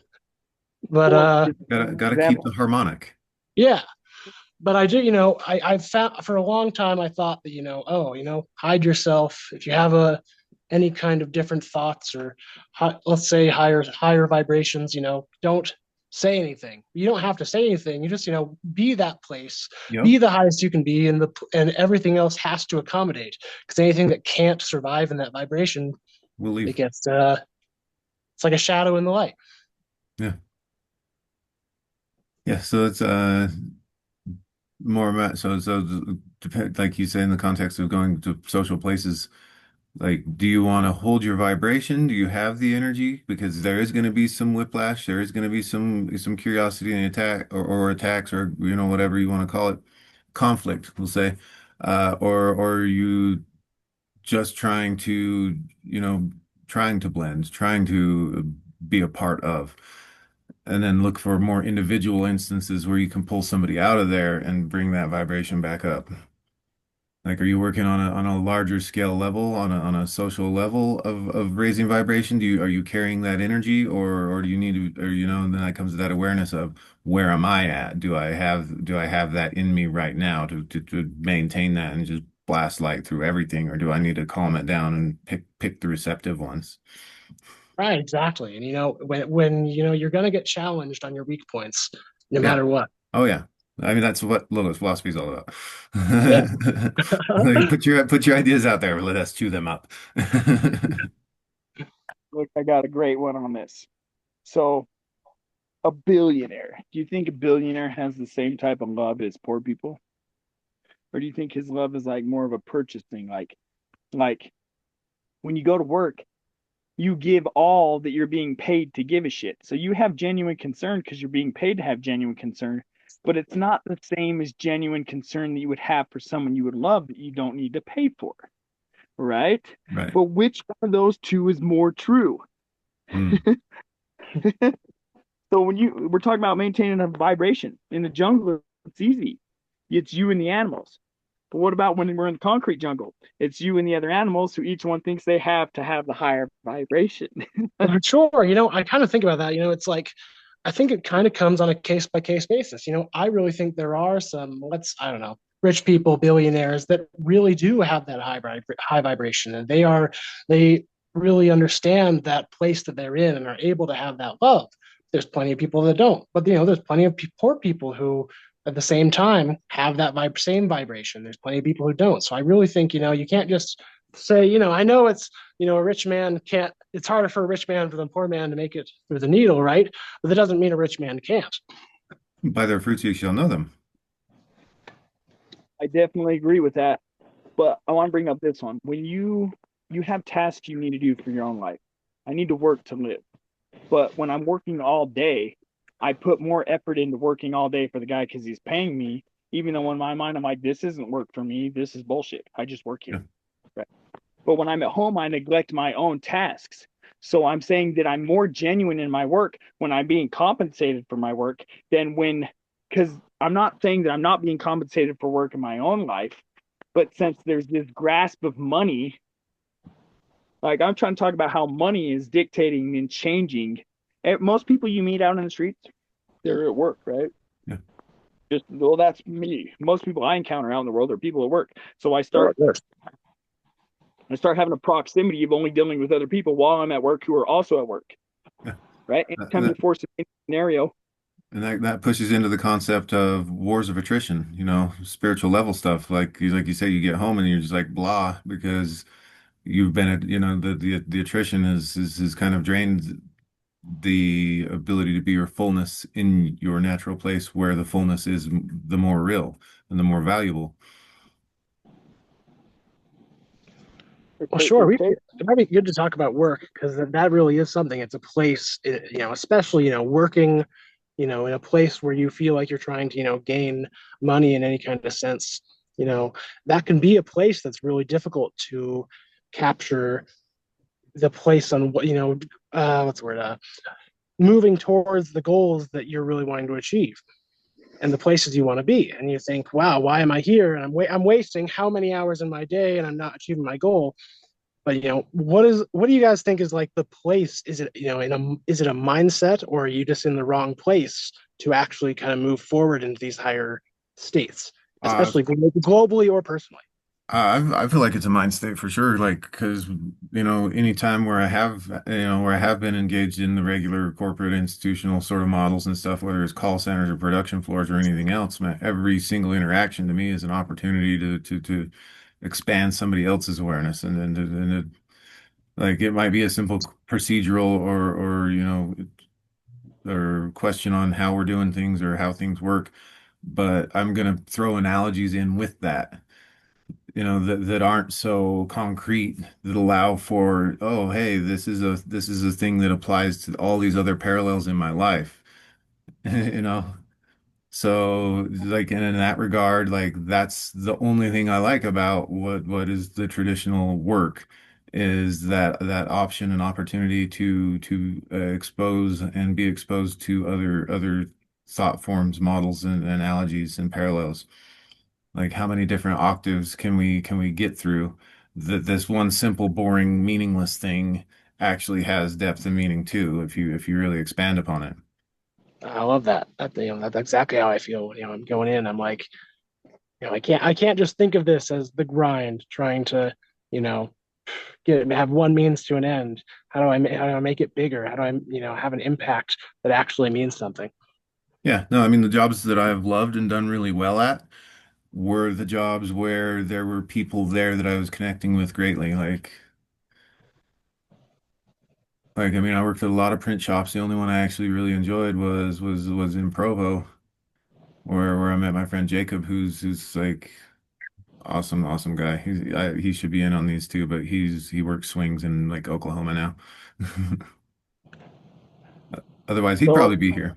But Gotta keep the harmonic. yeah, but I do, I've found for a long time, I thought that, hide yourself. If you have any kind of different thoughts or let's say higher vibrations, don't say anything. You don't have to say anything. You just, be that place, Yep. be the highest you can be, and everything else has to accommodate because anything that can't survive in that vibration, We'll it leave. gets, it's like a shadow in the light. Yeah. Yeah. So it's more about depend like you say in the context of going to social places. Like, do you want to hold your vibration? Do you have the energy? Because there is going to be some whiplash. There is going to be some curiosity and attack or attacks or whatever you want to call it, conflict, we'll say, or are you just trying to trying to blend, trying to be a part of, and then look for more individual instances where you can pull somebody out of there and bring that vibration back up. Like, are you working on a larger scale level, on a social level of raising vibration? Are you carrying that energy, or do you need to, or and then that comes to that awareness of where am I at? Do I have that in me right now to maintain that and just blast light through everything, or do I need to calm it down and pick the receptive ones? Right, exactly. And when you're gonna get challenged on your weak points, no Yeah. matter what. Oh yeah. I mean, that's what Logos philosophy is all about. Yeah. Like, put your ideas out there. Let us chew them up. Look, I got a great one on this. So, a billionaire. Do you think a billionaire has the same type of love as poor people? Or do you think his love is like more of a purchase thing? Like when you go to work, you give all that you're being paid to give a shit. So you have genuine concern because you're being paid to have genuine concern, but it's not the same as genuine concern that you would have for someone you would love that you don't need to pay for, right? Right. But which one of those two is more true? Mm. So we're talking about maintaining a vibration in the jungle, it's easy. It's you and the animals. But what about when we're in the concrete jungle? It's you and the other animals who each one thinks they have to have the higher vibration. For sure. I kind of think about that. It's like, I think it kind of comes on a case by case basis. I really think there are some, I don't know, rich people, billionaires that really do have that high vibration, and they really understand that place that they're in and are able to have that love. There's plenty of people that don't, but there's plenty of poor people who, at the same time, have that same vibration. There's plenty of people who don't. So I really think you can't just say, I know a rich man can't, it's harder for a rich man than a poor man to make it through the needle, right? But that doesn't mean a rich man can't. By their fruits you shall know them. I definitely agree with that. But I want to bring up this one. When you have tasks you need to do for your own life, I need to work to live. But when I'm working all day, I put more effort into working all day for the guy because he's paying me, even though in my mind I'm like, this isn't work for me. This is bullshit. I just work Yeah. here. Right. But when I'm at home, I neglect my own tasks. So I'm saying that I'm more genuine in my work when I'm being compensated for my work than when, because I'm not saying that I'm not being compensated for work in my own life, but since there's this grasp of money, like I'm trying to talk about how money is dictating and changing. And most people you meet out in the streets, they're at work, right? Yeah. Just well, that's me. Most people I encounter out in the world are people at work. So I start having a proximity of only dealing with other people while I'm at work who are also at work, Yeah. right? And Anytime that, you're forced in a scenario, that pushes into the concept of wars of attrition, spiritual level stuff. Like you say, you get home and you're just like blah because you've been at, the attrition is kind of drained the ability to be your fullness in your natural place where the fullness is the more real and the more valuable. Well, sure. okay, It might be good to talk about work because that really is something. It's a place, especially, working, in a place where you feel like you're trying to, gain money in any kind of sense. That can be a place that's really difficult to capture the place on what, what's the word, moving towards the goals that you're really wanting to achieve and the places you want to be. And you think, wow, why am I here? And I'm wasting how many hours in my day and I'm not achieving my goal. But what do you guys think is like the place? Is it is it a mindset, or are you just in the wrong place to actually kind of move forward into these higher states, Uh, especially globally or personally? I feel like it's a mind state for sure. Like, because, anytime where I have been engaged in the regular corporate institutional sort of models and stuff, whether it's call centers or production floors or anything else, man, every single interaction to me is an opportunity to expand somebody else's awareness. Like, it might be a simple procedural or question on how we're doing things or how things work, but I'm going to throw analogies in with that that aren't so concrete that allow for, oh, hey, this is a thing that applies to all these other parallels in my life. you know so like in that regard, like that's the only thing I like about what is the traditional work is that option and opportunity to expose and be exposed to other thought forms, models, and analogies and parallels. Like how many different octaves can we get through that this one simple, boring, meaningless thing actually has depth and meaning too, if you really expand upon it. I love that. That's exactly how I feel. I'm going in. I'm like, I can't just think of this as the grind, trying to, you know, have one means to an end. How do I make it bigger? How do I, have an impact that actually means something? Yeah, no, I mean the jobs that I've loved and done really well at were the jobs where there were people there that I was connecting with greatly. Like I mean, I worked at a lot of print shops. The only one I actually really enjoyed was in Provo, where I met my friend Jacob, who's like awesome guy. He should be in on these too, but he works swings in like Oklahoma now. Otherwise, he'd so probably be here.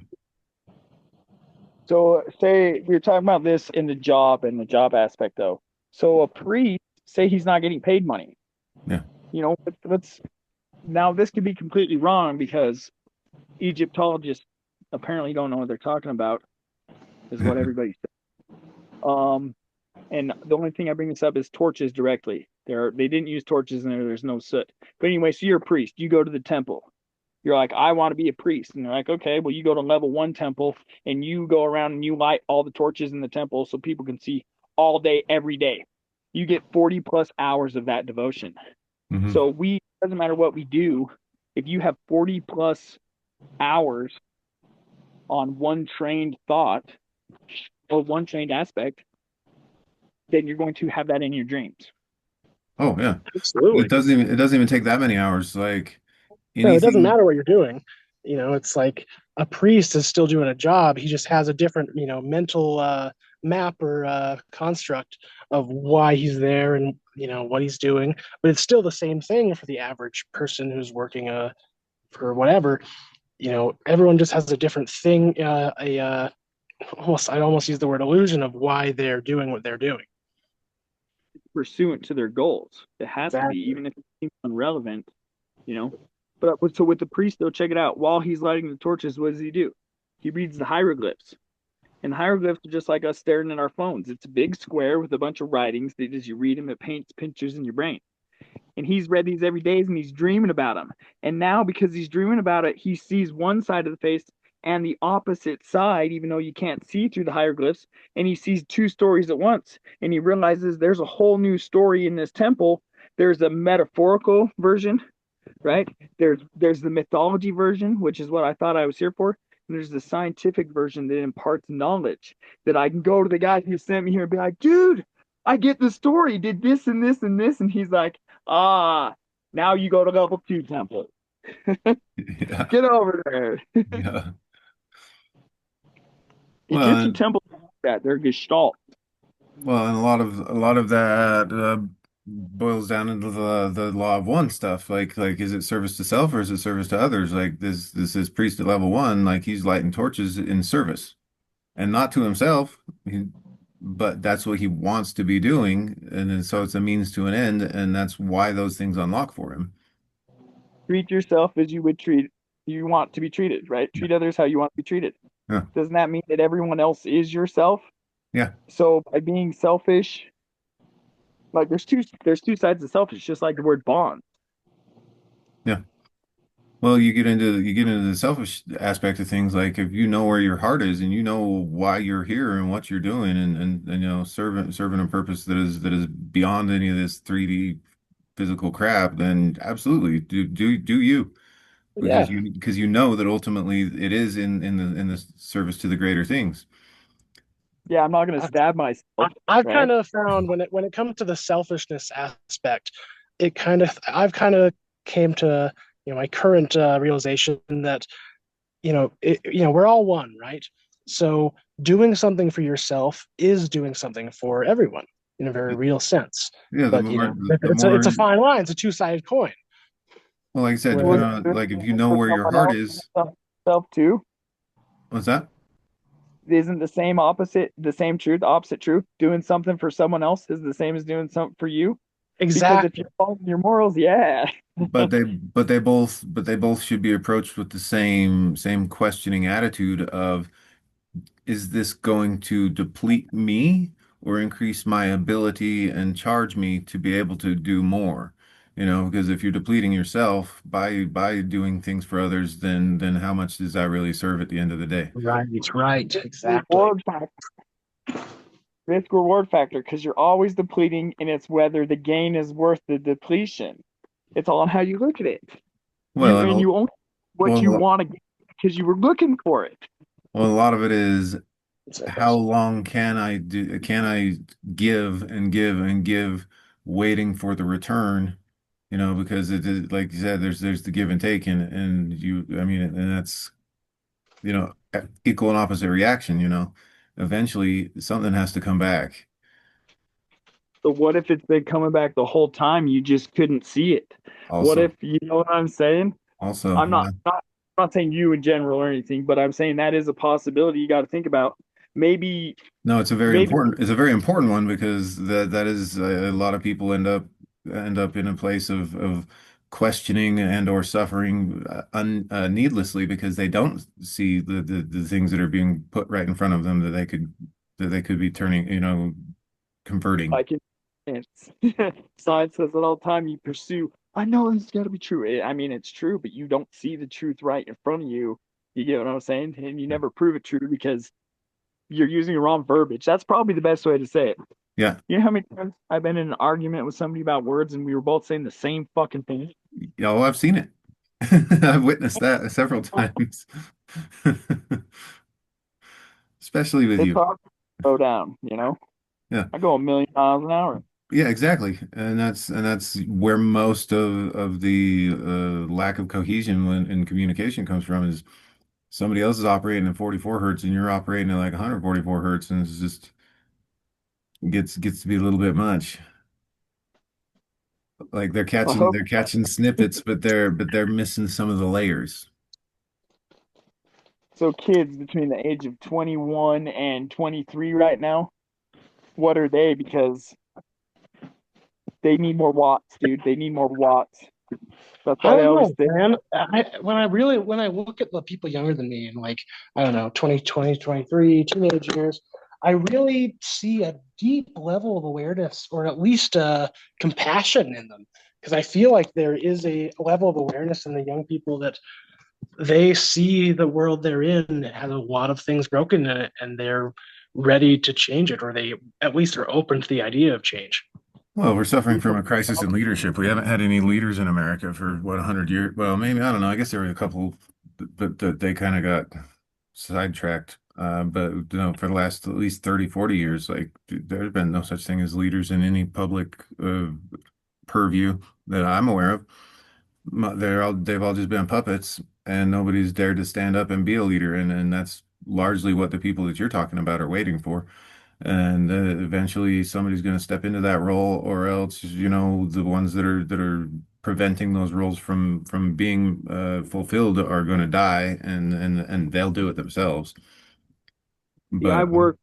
so say we are talking about this in the job and the job aspect though. So a priest, say he's not getting paid money. Yeah. Let's Now this could be completely wrong because Egyptologists apparently don't know what they're talking about, is what everybody said. And the only thing I bring this up is torches directly. They didn't use torches and there's no soot. But anyway, so you're a priest. You go to the temple. You're like, I want to be a priest. And they're like, okay, well, you go to level one temple and you go around and you light all the torches in the temple so people can see all day, every day. You get 40 plus hours of that devotion. Hmm. So doesn't matter what we do, if you have 40 plus hours on one trained thought or one trained aspect, then you're going to have that in your dreams. Oh yeah. Absolutely. It doesn't even take that many hours. Like No, it doesn't anything. matter what you're doing. It's like a priest is still doing a job. He just has a different, mental map or construct of why he's there and what he's doing. But it's still the same thing for the average person who's working for whatever. Everyone just has a different thing. I almost use the word illusion of why they're doing what they're doing. Pursuant to their goals. It has to be, Exactly. even if it seems irrelevant, you know. But so with the priest, though, check it out. While he's lighting the torches, what does he do? He reads the hieroglyphs. And the hieroglyphs are just like us staring at our phones. It's a big square with a bunch of writings that as you read them, it paints pictures in your brain. And he's read these every day and he's dreaming about them. And now, because he's dreaming about it, he sees one side of the face and the opposite side, even though you can't see through the hieroglyphs. And he sees two stories at once. And he realizes there's a whole new story in this temple. There's a metaphorical version, right? There's the mythology version, which is what I thought I was here for. And there's the scientific version that imparts knowledge that I can go to the guy who sent me here and be like, dude, I get the story. Did this and this and this. And he's like, ah, now you go to level two temple. Yeah. Get over there. Yeah. Egyptian Well, temples are like that. They're gestalt. and a lot of that boils down into the law of one stuff. Like is it service to self or is it service to others? Like this is priest at level one, like he's lighting torches in service and not to himself. But that's what he wants to be doing, and then, so it's a means to an end, and that's why those things unlock for him. Treat yourself as you would treat you want to be treated, right? Yeah. Treat others how you want to be treated. Yeah. Doesn't that mean that everyone else is yourself? Yeah. So by being selfish, like there's two sides of selfish, just like the word bond. Yeah. Well, you get into the selfish aspect of things, like if you know where your heart is and you know why you're here and what you're doing and serving a purpose that is beyond any of this 3D physical crap, then absolutely do you Yeah. because you know that ultimately it is in the service to the greater things. Yeah, I'm not gonna stab myself, I've right? kind of found when it comes to the selfishness aspect, I've kind of came to my current realization that we're all one, right? So doing something for yourself is doing something for everyone in a very real sense. Yeah, But the it's a more fine line. It's a two-sided coin. well, like I said, Well, depending Where on doing like if you something know for where your someone heart else is, self too what's that? isn't the same truth, the opposite truth. Doing something for someone else is the same as doing something for you. Because if exactly. you're following your morals, yeah. But they both should be approached with the same questioning attitude of, is this going to deplete me or increase my ability and charge me to be able to do more? You know, because if you're depleting yourself by doing things for others, then how much does that really serve at the end of the day? Right, right, exactly. Reward factor, risk reward factor, because you're always depleting, and it's whether the gain is worth the depletion. It's all on how you look at it. Well, You only what you well, want to get because you were looking for it. a lot of it is It's like how long can I give and give and give waiting for the return, you know, because it is like you said, there's the give and take and you I mean and that's equal and opposite reaction, you know. Eventually something has to come back. So what if it's been coming back the whole time? You just couldn't see it. What Also, if you know what I'm saying? also, I'm yeah. not saying you in general or anything, but I'm saying that is a possibility you got to think about. Maybe No, maybe it's a very important one because that is a lot of people end up in a place of questioning and or suffering needlessly because they don't see the things that are being put right in front of them that they could be turning, converting. Like it's science says it all the time. You pursue. I know this has got to be true. I mean, it's true, but you don't see the truth right in front of you. You get what I'm saying? And you never prove it true because you're using the wrong verbiage. That's probably the best way to say it. Yeah. You know how many times I've been in an argument with somebody about words and we were both saying the same fucking thing? Yeah, well, I've seen it. I've witnessed that several times. Especially with It's you. hard to slow down, you know? Yeah. I go a million miles an hour. Yeah, exactly. And that's where most of the lack of cohesion in communication comes from is somebody else is operating at 44 hertz and you're operating at like 144 hertz and it's just gets to be a little bit much. Like I hope they're catching snippets, but they're missing some of the layers. so. Kids between the age of 21 and 23 right now, what are they? Because they need more watts, dude. They need more watts. That's I why they don't always know, say, man. When I look at the people younger than me and like, I don't know, 20, 23 teenage years, I really see a deep level of awareness or at least compassion in them. Because I feel like there is a level of awareness in the young people that they see the world they're in has a lot of things broken in it and they're ready to change it, or they at least are open to the idea of change. Well, we're suffering from a crisis in leadership. We haven't had any leaders in America for what 100 years. Well, maybe I don't know. I guess there were a couple, but they kind of got sidetracked. But for the last at least 30, 40 years, like there's been no such thing as leaders in any public purview that I'm aware of. They've all just been puppets, and nobody's dared to stand up and be a leader, and that's largely what the people that you're talking about are waiting for. And eventually somebody's going to step into that role, or else, the ones that are preventing those roles from being fulfilled are going to die, and they'll do it themselves. yeah, I But work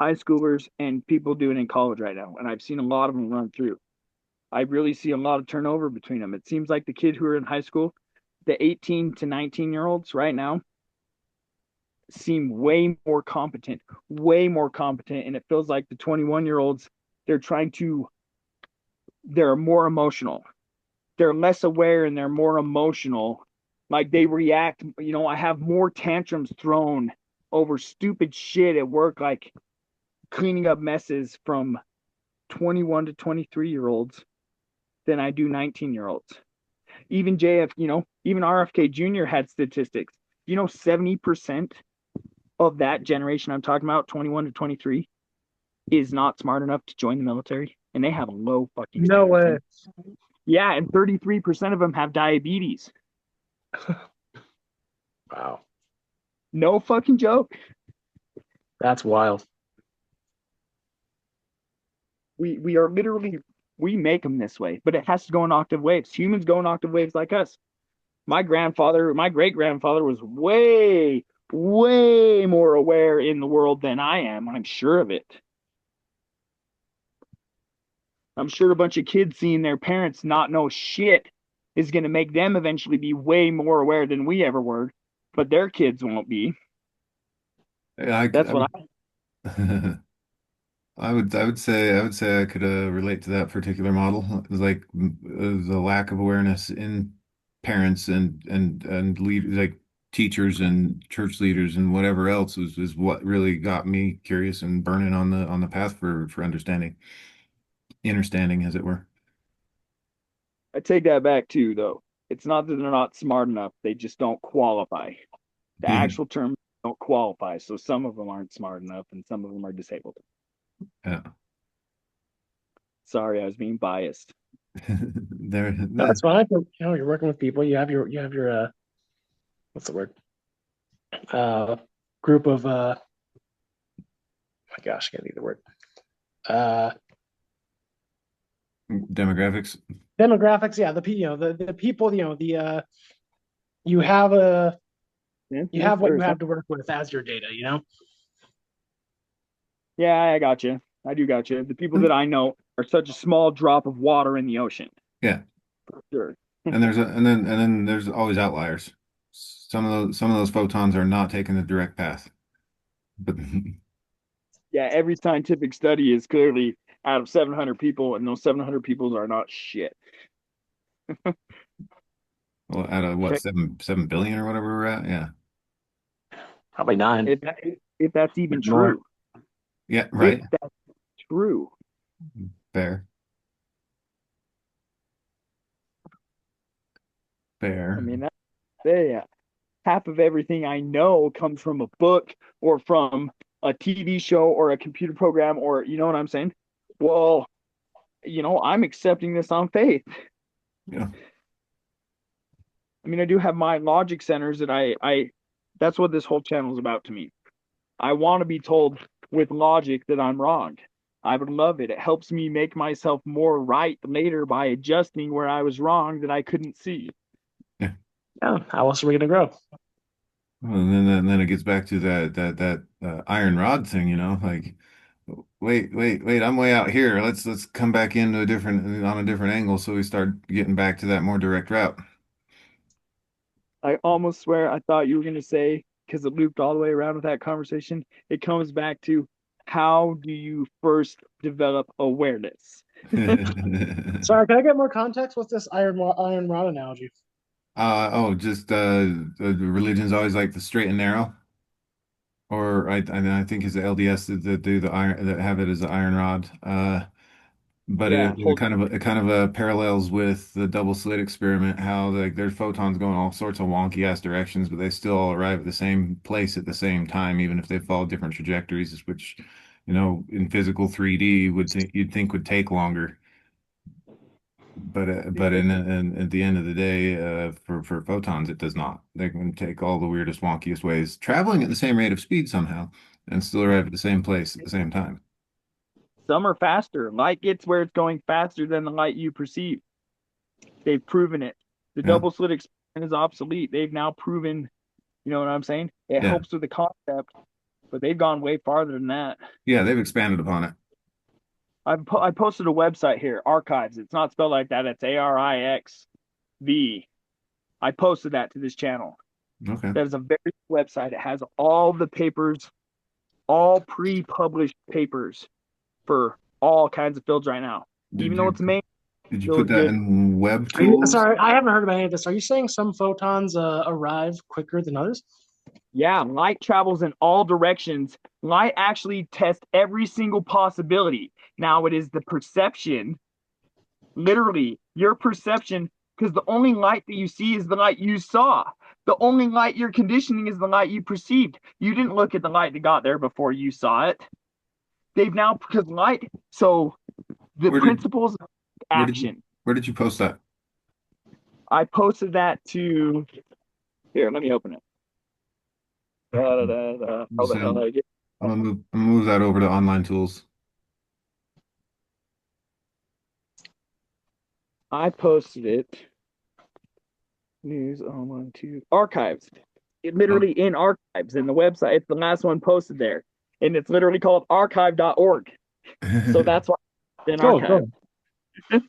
high schoolers and people doing it in college right now, and I've seen a lot of them run through. I really see a lot of turnover between them. It seems like the kids who are in high school, the 18 to 19-year-olds right now, seem way more competent. And it feels like the 21-year-olds, they're trying to, they're more emotional. They're less aware and they're more emotional. Like they react, I have more tantrums thrown over stupid shit at work, like cleaning up messes from 21 to 23-year-olds than I do 19-year-olds. Even even RFK Jr. had statistics. 70% of that generation I'm talking about, 21 to 23, is not smart enough to join the military, and they have low fucking No standards. way. Yeah, and 33% of them have diabetes. Wow. No fucking joke. That's wild. We are literally, we make them this way, but it has to go in octave waves. Humans go in octave waves like us. My great grandfather was way more aware in the world than I am. I'm sure of it. I'm sure a bunch of kids seeing their parents not know shit is going to make them eventually be way more aware than we ever were, but their kids won't be. yeah, That's what I. I would say I could relate to that particular model. It's like the lack of awareness in parents and lead like teachers and church leaders and whatever else is what really got me curious and burning on the path for understanding, understanding as it were. I take that back too, though. It's not that they're not smart enough; they just don't qualify. The actual term don't qualify. So some of them aren't smart enough, and some of them are disabled. Yeah. Sorry, I was being biased. There, No, that's fine. You're working with people. You have your what's the word? Uh, Group of my gosh, I can't think of the word. Uh, demographics. Demographics. Yeah, the people. You have a you have what you have to work with as your data. Yeah, I got you. I do got you. The people that I know are such a small drop of water in the ocean. Yeah. For sure. And then there's always outliers. Some of those photons are not taking the direct path. But Yeah, every scientific study is clearly out of 700 people, and those 700 people are not shit. well, out of what, Check 7 billion or whatever we're at? Yeah. Probably nine. if that's even More. true. Yeah, If right. that's true. Fair. I Fair. mean, yeah, half of everything I know comes from a book or from a TV show or a computer program, or you know what I'm saying? Well, I'm accepting this on faith. Yeah. I mean, I do have my logic centers that I that's what this whole channel is about to me. I want to be told with logic that I'm wrong. I would love it. It helps me make myself more right later by adjusting where I was wrong that I couldn't see. Yeah. Yeah. How else are we gonna grow? Well, and then it gets back to that iron rod thing, like wait, I'm way out here. Let's come back into on a different angle so we start getting back to that more direct route. I almost swear I thought you were going to say, because it looped all the way around with that conversation, it comes back to how do you first develop awareness? Sorry, can I get more context with this iron rod analogy? Just the religion's always like the straight and narrow, or I think it's the LDS that do the iron that have it as the iron rod. But Yeah, it kind of parallels with the double slit experiment, how like there's photons going all sorts of wonky ass directions, but they still all arrive at the same place at the same time, even if they follow different trajectories, which, in physical 3D you'd think would take longer. But at the end of the day, for photons, it does not. They can take all the weirdest, wonkiest ways, traveling at the same rate of speed somehow, and still arrive at the same place at the same time. some are faster. Light gets where it's going faster than the light you perceive. They've proven it. The Yeah, double slit experiment is obsolete. They've now proven, you know what I'm saying? It yeah, helps with the concept, but they've gone way farther than that. yeah. They've expanded upon it. I posted a website here, Archives. It's not spelled like that. It's ARIXV. I posted that to this channel. Okay. That is a very good website. It has all the papers, all pre-published papers for all kinds of fields right now. Did Even though you it's main, did you still put is that good. in web tools? Sorry, I haven't heard about any of this. Are you saying some photons arrive quicker than others? Yeah, light travels in all directions. Light actually tests every single possibility. Now it is the perception, literally your perception, because the only light that you see is the light you saw. The only light you're conditioning is the light you perceived. You didn't look at the light that got there before you saw it. They've now, because light, so the Where did principles of where did you action. where did you post that? I posted that to, here, let me open it. How Just, the hell did I get? I'm gonna move that over to online tools. I posted it. News online to archives. It Oh. literally in archives in the website. It's the last one posted there. And it's literally called archive.org. So that's why it's in Cool, archive. cool.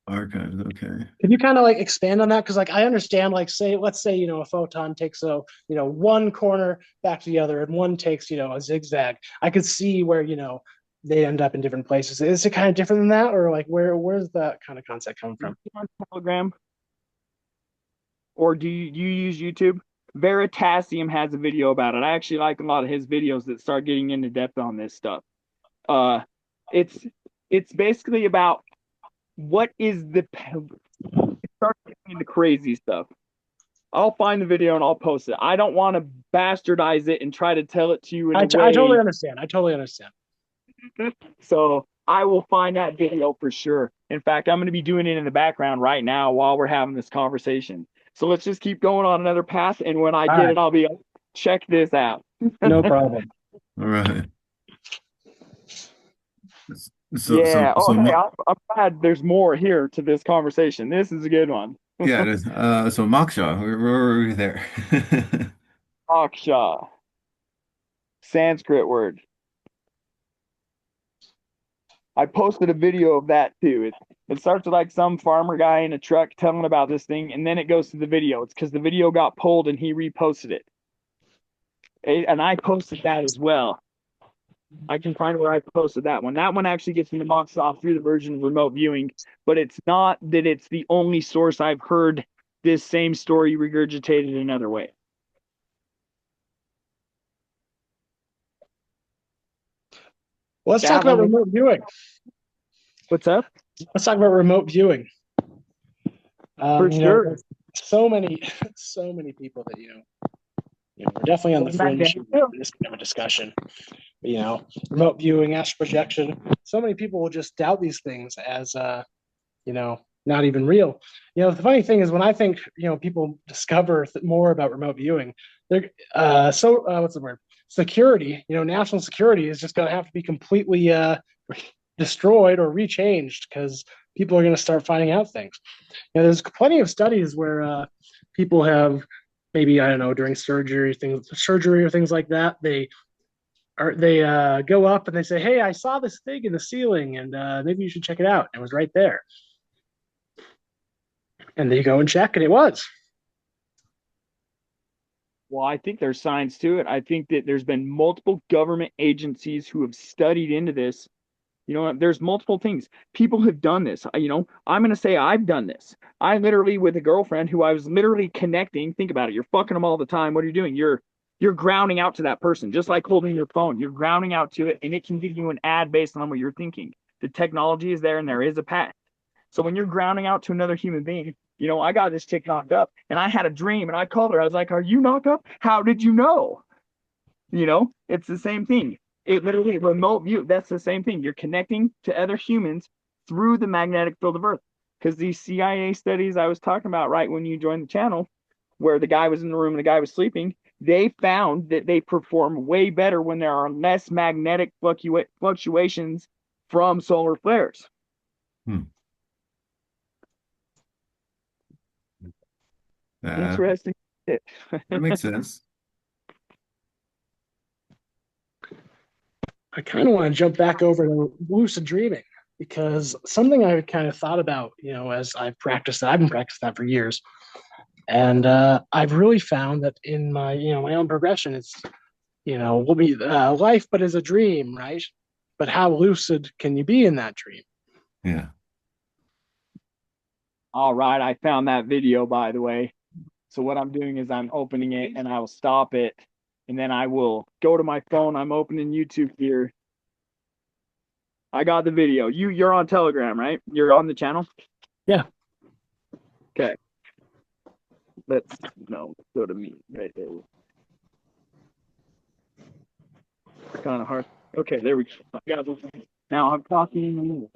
Archives, okay. Can you kind of like expand on that? Because like I understand, like let's say a photon takes one corner back to the other, and one takes a zigzag. I could see where they end up in different places. Is it kind of different than that, or like where's that kind of concept coming from? On Telegram, or do you use YouTube? Veritasium has a video about it. I actually like a lot of his videos that start getting into depth on this stuff. Uh, it's it's basically about what is the it starts getting into crazy stuff. I'll find the video and I'll post it. I don't want to bastardize it and try to tell it to you in a I totally way. understand. I totally understand. So I will find that video for sure. In fact, I'm going to be doing it in the background right now while we're having this conversation. So let's just keep going on another path. And when I All get right, it, I'll be like, check this out. no problem. All right. So so Yeah. Oh, so hey, Mo- I'm glad there's more here to this conversation. This is a good one. yeah, it is. So Moksha, where were we there? Aksha, Sanskrit word. I posted a video of that too. It starts with like some farmer guy in a truck telling about this thing, and then it goes to the video. It's because the video got pulled and he reposted it. And I posted that as well. I can find where I posted that one. That one actually gets me boxed off through the version of remote viewing, but it's not that it's the only source I've heard this same story regurgitated another way. Well, let's talk That about one, remote viewing. what's up? Let's talk about remote viewing. For You sure. know, so many people that we're definitely on the fringe of this kind of a discussion. Remote viewing, astral projection. So many people will just doubt these things as not even real. The funny thing is when I think people discover more about remote viewing, they're what's the word? Security. National security is just going to have to be completely destroyed or rechanged because people are going to start finding out things. There's plenty of studies where people have maybe I don't know during surgery or things like that. They go up and they say, "Hey, I saw this thing in the ceiling, and maybe you should check it out." It was right there, and they go and check, and it was. Well, I think there's science to it. I think that there's been multiple government agencies who have studied into this. There's multiple things. People have done this. I'm going to say I've done this. I literally, with a girlfriend who I was literally connecting, think about it. You're fucking them all the time. What are you doing? You're grounding out to that person, just like holding your phone. You're grounding out to it, and it can give you an ad based on what you're thinking. The technology is there, and there is a patent. So when you're grounding out to another human being, I got this chick knocked up, and I had a dream, and I called her. I was like, "Are you knocked up? How did you know?" It's the same thing. It literally remote view. That's the same thing. You're connecting to other humans through the magnetic field of Earth. Because these CIA studies I was talking about right when you joined the channel, where the guy was in the room and the guy was sleeping, they found that they perform way better when there are less magnetic fluctuations from solar flares. Hmm. Interesting. That makes sense. I kind of want to jump back over to lucid dreaming because something I kind of thought about, as I've been practicing that for years. And I've really found that in my, my own progression, it's, will be life, but as a dream, right? But how lucid can you be in that dream? Yeah. All right. I found that video, by the way. So what I'm doing is I'm opening it and I will stop it. And then I will go to my phone. I'm opening YouTube here. I got the video. You're on Telegram, right? You're on the channel? Yeah. Okay. Let's go to me right there. Kind of hard. Okay, there we go. Now I'm talking.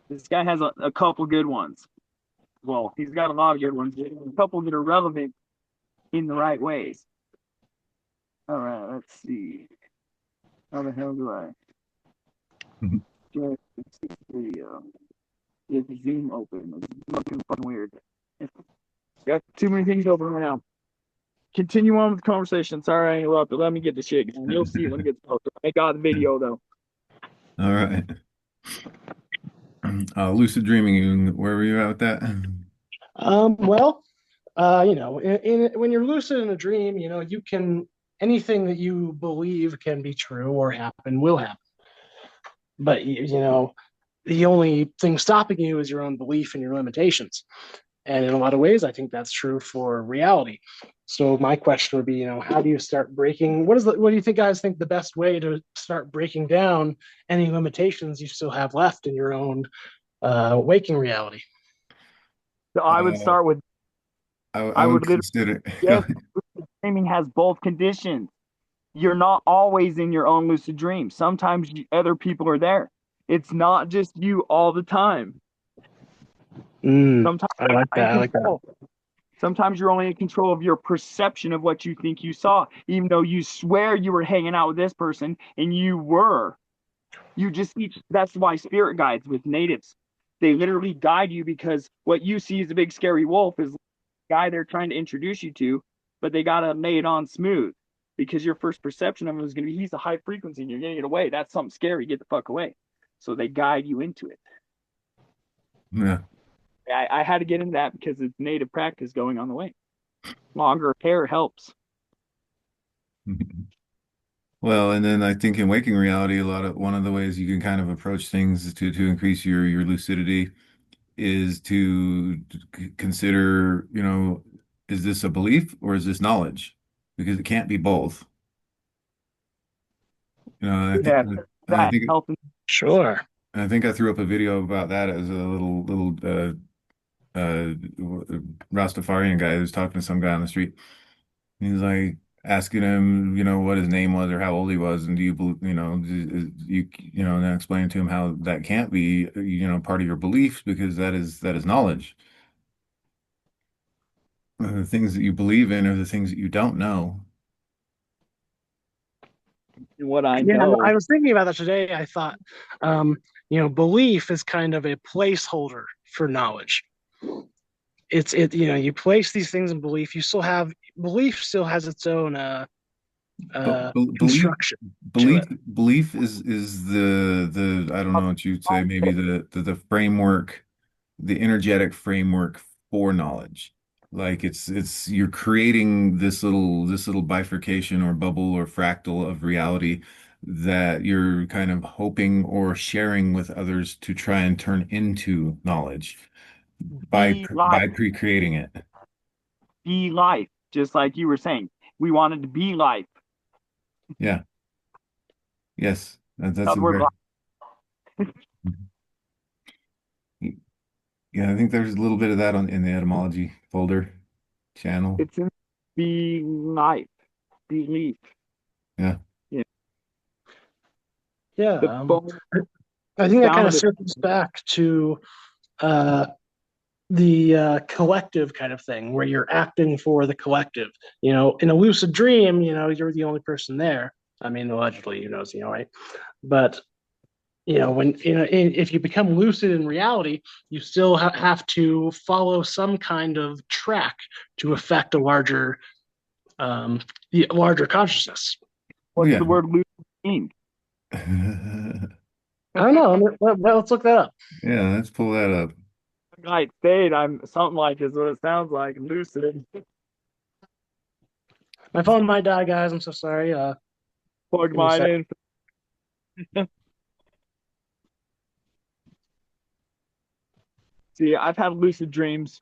This guy has a couple good ones. Well, he's got a lot of good ones. A couple that are relevant in the right ways. All right, let's see. How the hell do I get this video? Get the Zoom open. It's looking fucking weird. Got too many things open right now. Continue on with the conversation. Sorry I interrupted. Let me get the shit. And you'll see when it gets posted. I got the video though. All right. Lucid dreaming. Where were you at with that? Well, when you're lucid in a dream, you can anything that you believe can be true or happen will happen. But the only thing stopping you is your own belief and your limitations. And in a lot of ways, I think that's true for reality. So my question would be, how do you start breaking? What do you think guys think the best way to start breaking down any limitations you still have left in your own waking reality? So I would start with. I would consider. Yes, dreaming has both conditions. You're not always in your own lucid dream. Sometimes other people are there. It's not just you all the time. Sometimes I like that. Sometimes you're only in control of your perception of what you think you saw, even though you swear you were hanging out with this person and you were. That's why spirit guides with natives. They literally guide you because what you see as a big scary wolf is the guy they're trying to introduce you to, but they got to lay it on smooth. because your first perception of him is going to be he's a high frequency and you're going to get away. That's something scary. Get the fuck away. So they guide you into it. Yeah. I had to get into that because it's native practice going on the way. Longer hair helps. Well, and then I think in waking reality, one of the ways you can kind of approach things to increase your lucidity is to consider, is this a belief or is this knowledge? Because it can't be both. I think Yeah, I that think health and Sure. I think I threw up a video about that as a little uh Rastafarian guy who was talking to some guy on the street. He's like asking him, what his name was or how old he was, and do you believe, and then explaining to him how that can't be, part of your beliefs because that is knowledge. The things that you believe in are the things that you don't know. what I Yeah, know. I was thinking about that today. I thought, belief is kind of a placeholder for knowledge. You place these things in belief. You still have belief still has its own But belief construction to belief it. belief is the I don't know what you'd say, maybe the framework, the energetic framework for knowledge. Like it's you're creating this little bifurcation or bubble or fractal of reality that you're kind of hoping or sharing with others to try and turn into knowledge by Be life, by pre-creating it. be life. Just like you were saying, we wanted to be life. Yeah. Yes. That's That's a word very life. yeah, I think there's a little bit of that in the etymology folder channel. It's in be life, belief. Yeah. Yeah, Yeah, the bone I think that kind of founded. circles back to uh, the collective kind of thing, where you're acting for the collective. In a lucid dream, you're the only person there. I mean, allegedly, right? But when if you become lucid in reality, you still have to follow some kind of track to affect a um, larger consciousness. Well, What's yeah. the word lucid mean? I don't know. Let's look that up. Yeah, let's pull that up. Night state. I'm something like is what it sounds like. Lucid. My phone might die, guys. I'm so sorry. Plug Give me a mine sec. in. See, I've had lucid dreams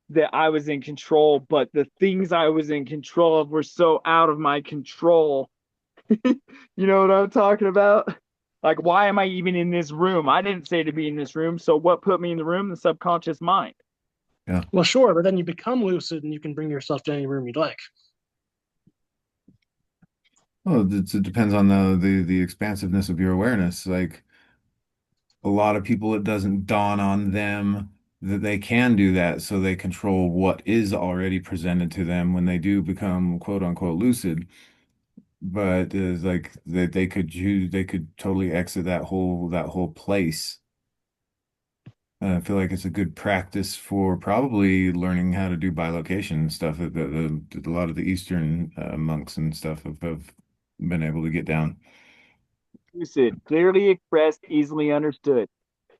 that I was in control, but the things I was in control of were so out of my control. You know what I'm talking about? Like, why am I even in this room? I didn't say to be in this room. So what put me in the room? The subconscious mind. Yeah. Well, sure, but then you become lucid and you can bring yourself to any room you'd like. Well, it depends on the expansiveness of your awareness. Like a lot of people, it doesn't dawn on them that they can do that, so they control what is already presented to them when they do become quote unquote lucid. But it's like they could choose, they could totally exit that whole place. I feel like it's a good practice for probably learning how to do bilocation and stuff that a lot of the Eastern monks and stuff have been able to get down. Lucid, clearly expressed, easily understood.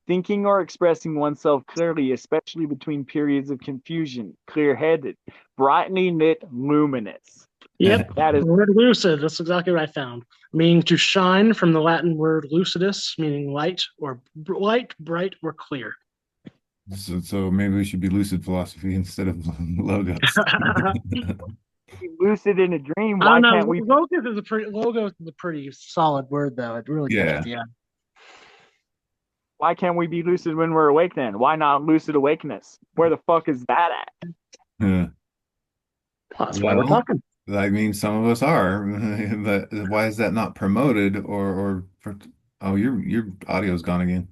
Thinking or expressing oneself clearly, especially between periods of confusion. Clear headed, brightly lit, luminous. Yep, That is word lucid. That's exactly what I found. Meaning to shine from the Latin word lucidus, meaning light, bright, or clear. So maybe we should be lucid philosophy instead of logos. lucid in a dream. I don't Why know. can't we? Logos is a pretty solid word, though. It really catches Yeah. the eye. Why can't we be lucid when we're awake then? Why not lucid awakeness? Where the fuck is that at? Yeah. That's why we're Well, talking. I mean, some of us are, but why is that not promoted oh, your audio's gone again.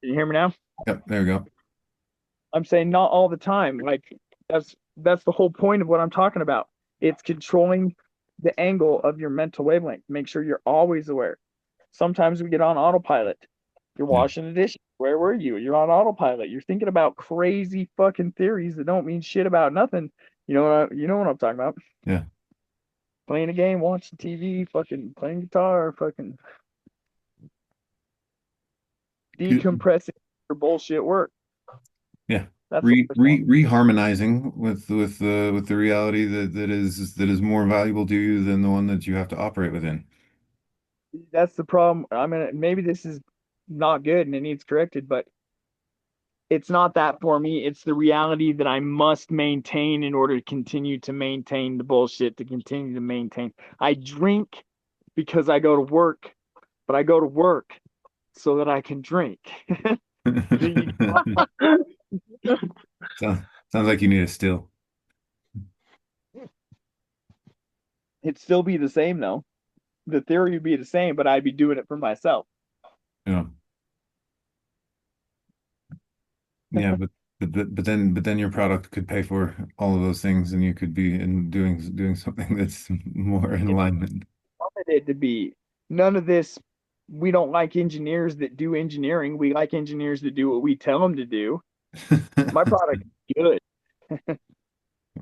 Can you hear me now? Yep, there we go. I'm saying not all the time. Like that's the whole point of what I'm talking about. It's controlling the angle of your mental wavelength. Make sure you're always aware. Sometimes we get on autopilot. You're Yeah. washing the dishes. Where were you? You're on autopilot. You're thinking about crazy fucking theories that don't mean shit about nothing. You know what I'm talking about? Yeah. Playing a game, watching TV, fucking playing guitar, fucking Good. decompressing for bullshit work. Yeah. That's what it's for. Reharmonizing with the reality that is more valuable to you than the one that you have to operate within. That's the problem. I mean, maybe this is not good and it needs corrected, but it's not that for me. It's the reality that I must maintain in order to continue to maintain the bullshit, to continue to maintain. I drink because I go to work, but I go to work so that I can drink. Sounds sounds like you need a still. It'd still be the same though. The theory would be the same, but I'd be doing it for myself. Yeah. Yeah, but then your product could pay for all of those things and you could be in doing something that's more in It's alignment. wanted it to be none of this. We don't like engineers that do engineering. We like engineers that do what we tell them to do. My product is good.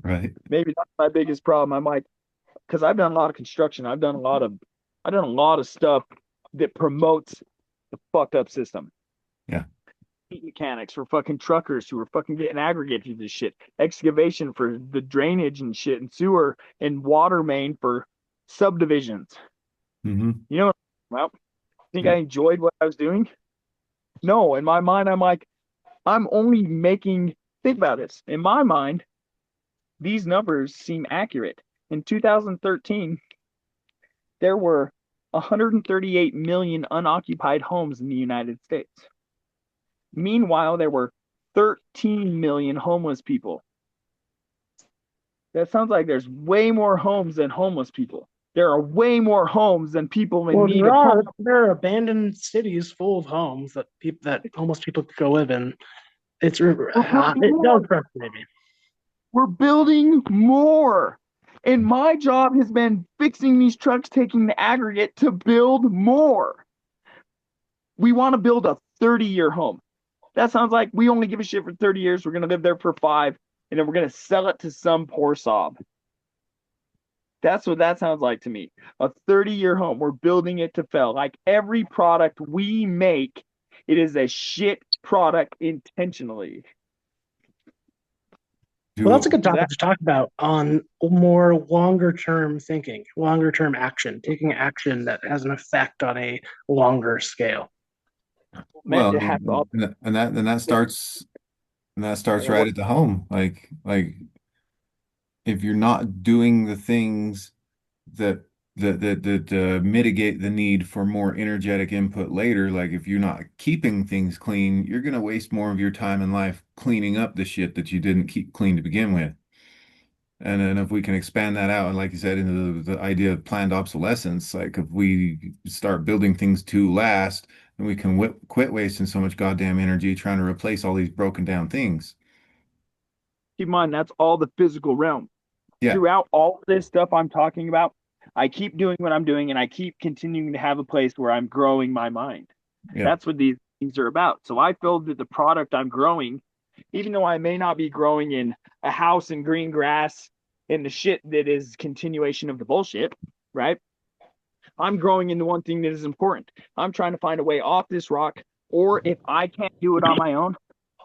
Right. Maybe that's my biggest problem. I'm like, because I've done a lot of construction. I've done a lot of stuff that promotes the fucked up system. Yeah. Heat mechanics for fucking truckers who are fucking getting aggregate through this shit. Excavation for the drainage and shit and sewer and water main for subdivisions. Hmm. You know, well, think Yeah. I enjoyed what I was doing? No, in my mind, I'm like, I'm only making, think about this. In my mind, these numbers seem accurate. In 2013, there were 138 million unoccupied homes in the United States. Meanwhile, there were 13 million homeless people. That sounds like there's way more homes than homeless people. There are way more homes than people in Well, need of homes. there are abandoned cities full of homes that people that homeless people could go live in. It does frustrate me. We're building more. And my job has been fixing these trucks, taking the aggregate to build more. We want to build a 30-year home. That sounds like we only give a shit for 30 years. We're going to live there for 5, and then we're going to sell it to some poor sob. That's what that sounds like to me. A 30-year home. We're building it to fail. Like every product we make, it is a shit product intentionally. Well, that's a good That topic to talk about on more longer term thinking, longer term action, taking action that has an effect on a longer scale. meant Well, to have all. and that starts right at the home. Like if you're not doing the things that mitigate the need for more energetic input later, like if you're not keeping things clean, you're gonna waste more of your time in life cleaning up the shit that you didn't keep clean to begin with. And then if we can expand that out, and like you said, into the idea of planned obsolescence, like if we start building things to last, then we can quit wasting so much goddamn energy trying to replace all these broken down things. Keep in mind, that's all the physical realm. Yeah, Throughout all of this stuff I'm talking about, I keep doing what I'm doing and I keep continuing to have a place where I'm growing my mind. yeah. That's what these things are about. So I feel that the product I'm growing, even though I may not be growing in a house and green grass and the shit that is continuation of the bullshit, right? I'm growing in the one thing that is important. I'm trying to find a way off this rock, or if I can't do it on my own,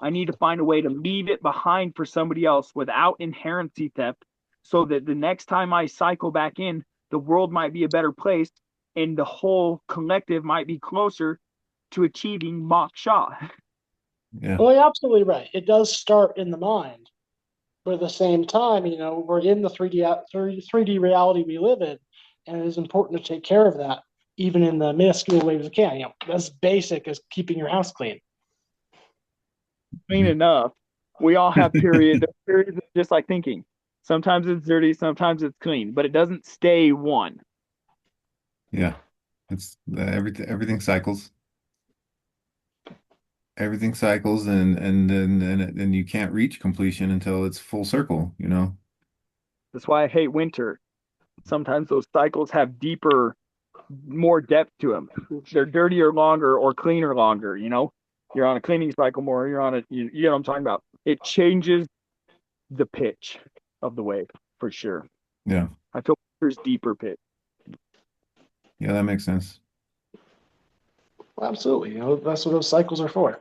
I need to find a way to leave it behind for somebody else without inherency theft so that the next time I cycle back in, the world might be a better place and the whole collective might be closer to achieving moksha. Yeah. Well, you're absolutely right. It does start in the mind. But at the same time, we're in the 3D reality we live in, and it is important to take care of that, even in the minuscule ways we can. As basic as keeping your house clean. Clean enough. We all have periods. Periods just like thinking. Sometimes it's dirty, sometimes it's clean, but it doesn't stay one. Yeah. It's everything cycles. Everything cycles and you can't reach completion until it's full circle, you know? That's why I hate winter. Sometimes those cycles have deeper, more depth to them. They're dirtier longer or cleaner longer, you know? You're on a cleaning cycle more, you're on a, you know what I'm talking about. It changes the pitch of the wave for sure. Yeah. I feel There's deeper pit. Yeah, that makes sense. Well, absolutely. That's what those cycles are for.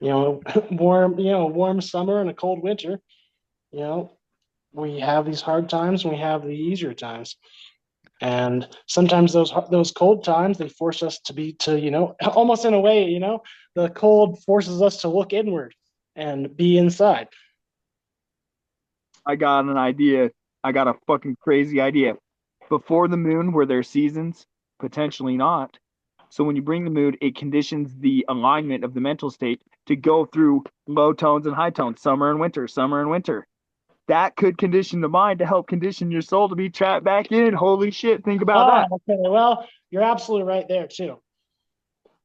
Warm summer and a cold winter. You know, we have these hard times and we have the easier times. And sometimes those cold times they force us almost in a way, the cold forces us to look inward and be inside. I got an idea. I got a fucking crazy idea. Before the moon, were there seasons? Potentially not. So when you bring the moon, it conditions the alignment of the mental state to go through low tones and high tones, summer and winter, summer and winter. That could condition the mind to help condition your soul to be trapped back in. Holy shit, think about Oh, that. okay. Well, you're absolutely right there too.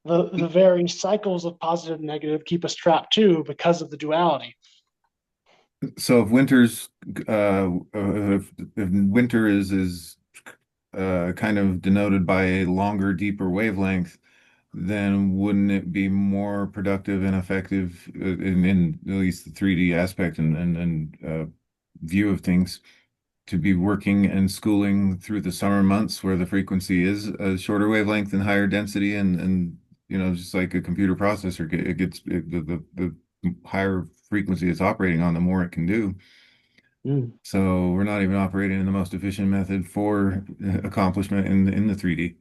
The very cycles of positive and negative keep us trapped too because of the duality. So if winter is kind of denoted by a longer, deeper wavelength, then wouldn't it be more productive and effective in at least the 3D aspect and view of things to be working and schooling through the summer months where the frequency is a shorter wavelength and higher density and just like a computer processor the higher frequency it's operating on, the more it can do. Mm. So we're not even operating in the most efficient method for accomplishment in the 3D.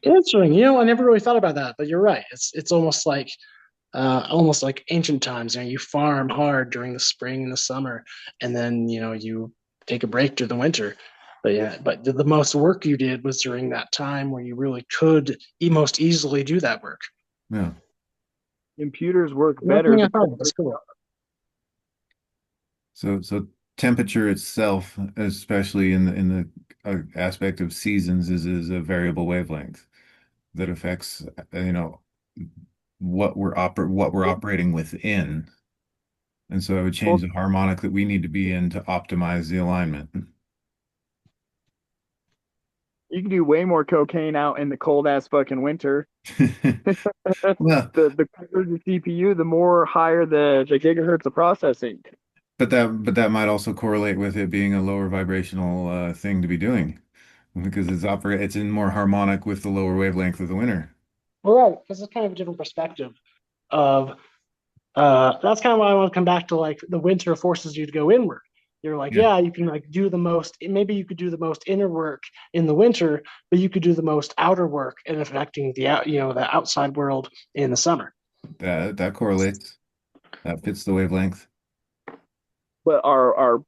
Answering, I never really thought about that, but you're right. It's almost like ancient times. You farm hard during the spring and the summer, and then you take a break through the winter. But yeah, but the most work you did was during that time where you really could most easily do that work. Yeah. Computers work better Nothing I the thought of. colder. That's cool. So temperature itself, especially in the aspect of seasons, is a variable wavelength that affects what we're operating within. And so it would change Well, the harmonic that we need to be in to optimize the alignment. you can do way more cocaine out in the cold ass fucking winter. Well, The colder the CPU, the more higher the gigahertz of processing. but that might also correlate with it being a lower vibrational thing to be doing because it's in more harmonic with the lower wavelength of the winter. Well, right, because it's kind of a different perspective of that's kind of why I want to come back to like the winter forces you to go inward. You're like, Yeah. yeah, you can like do the most, maybe you could do the most inner work in the winter, but you could do the most outer work in affecting the outside world in the summer. That correlates. That fits the wavelength. But our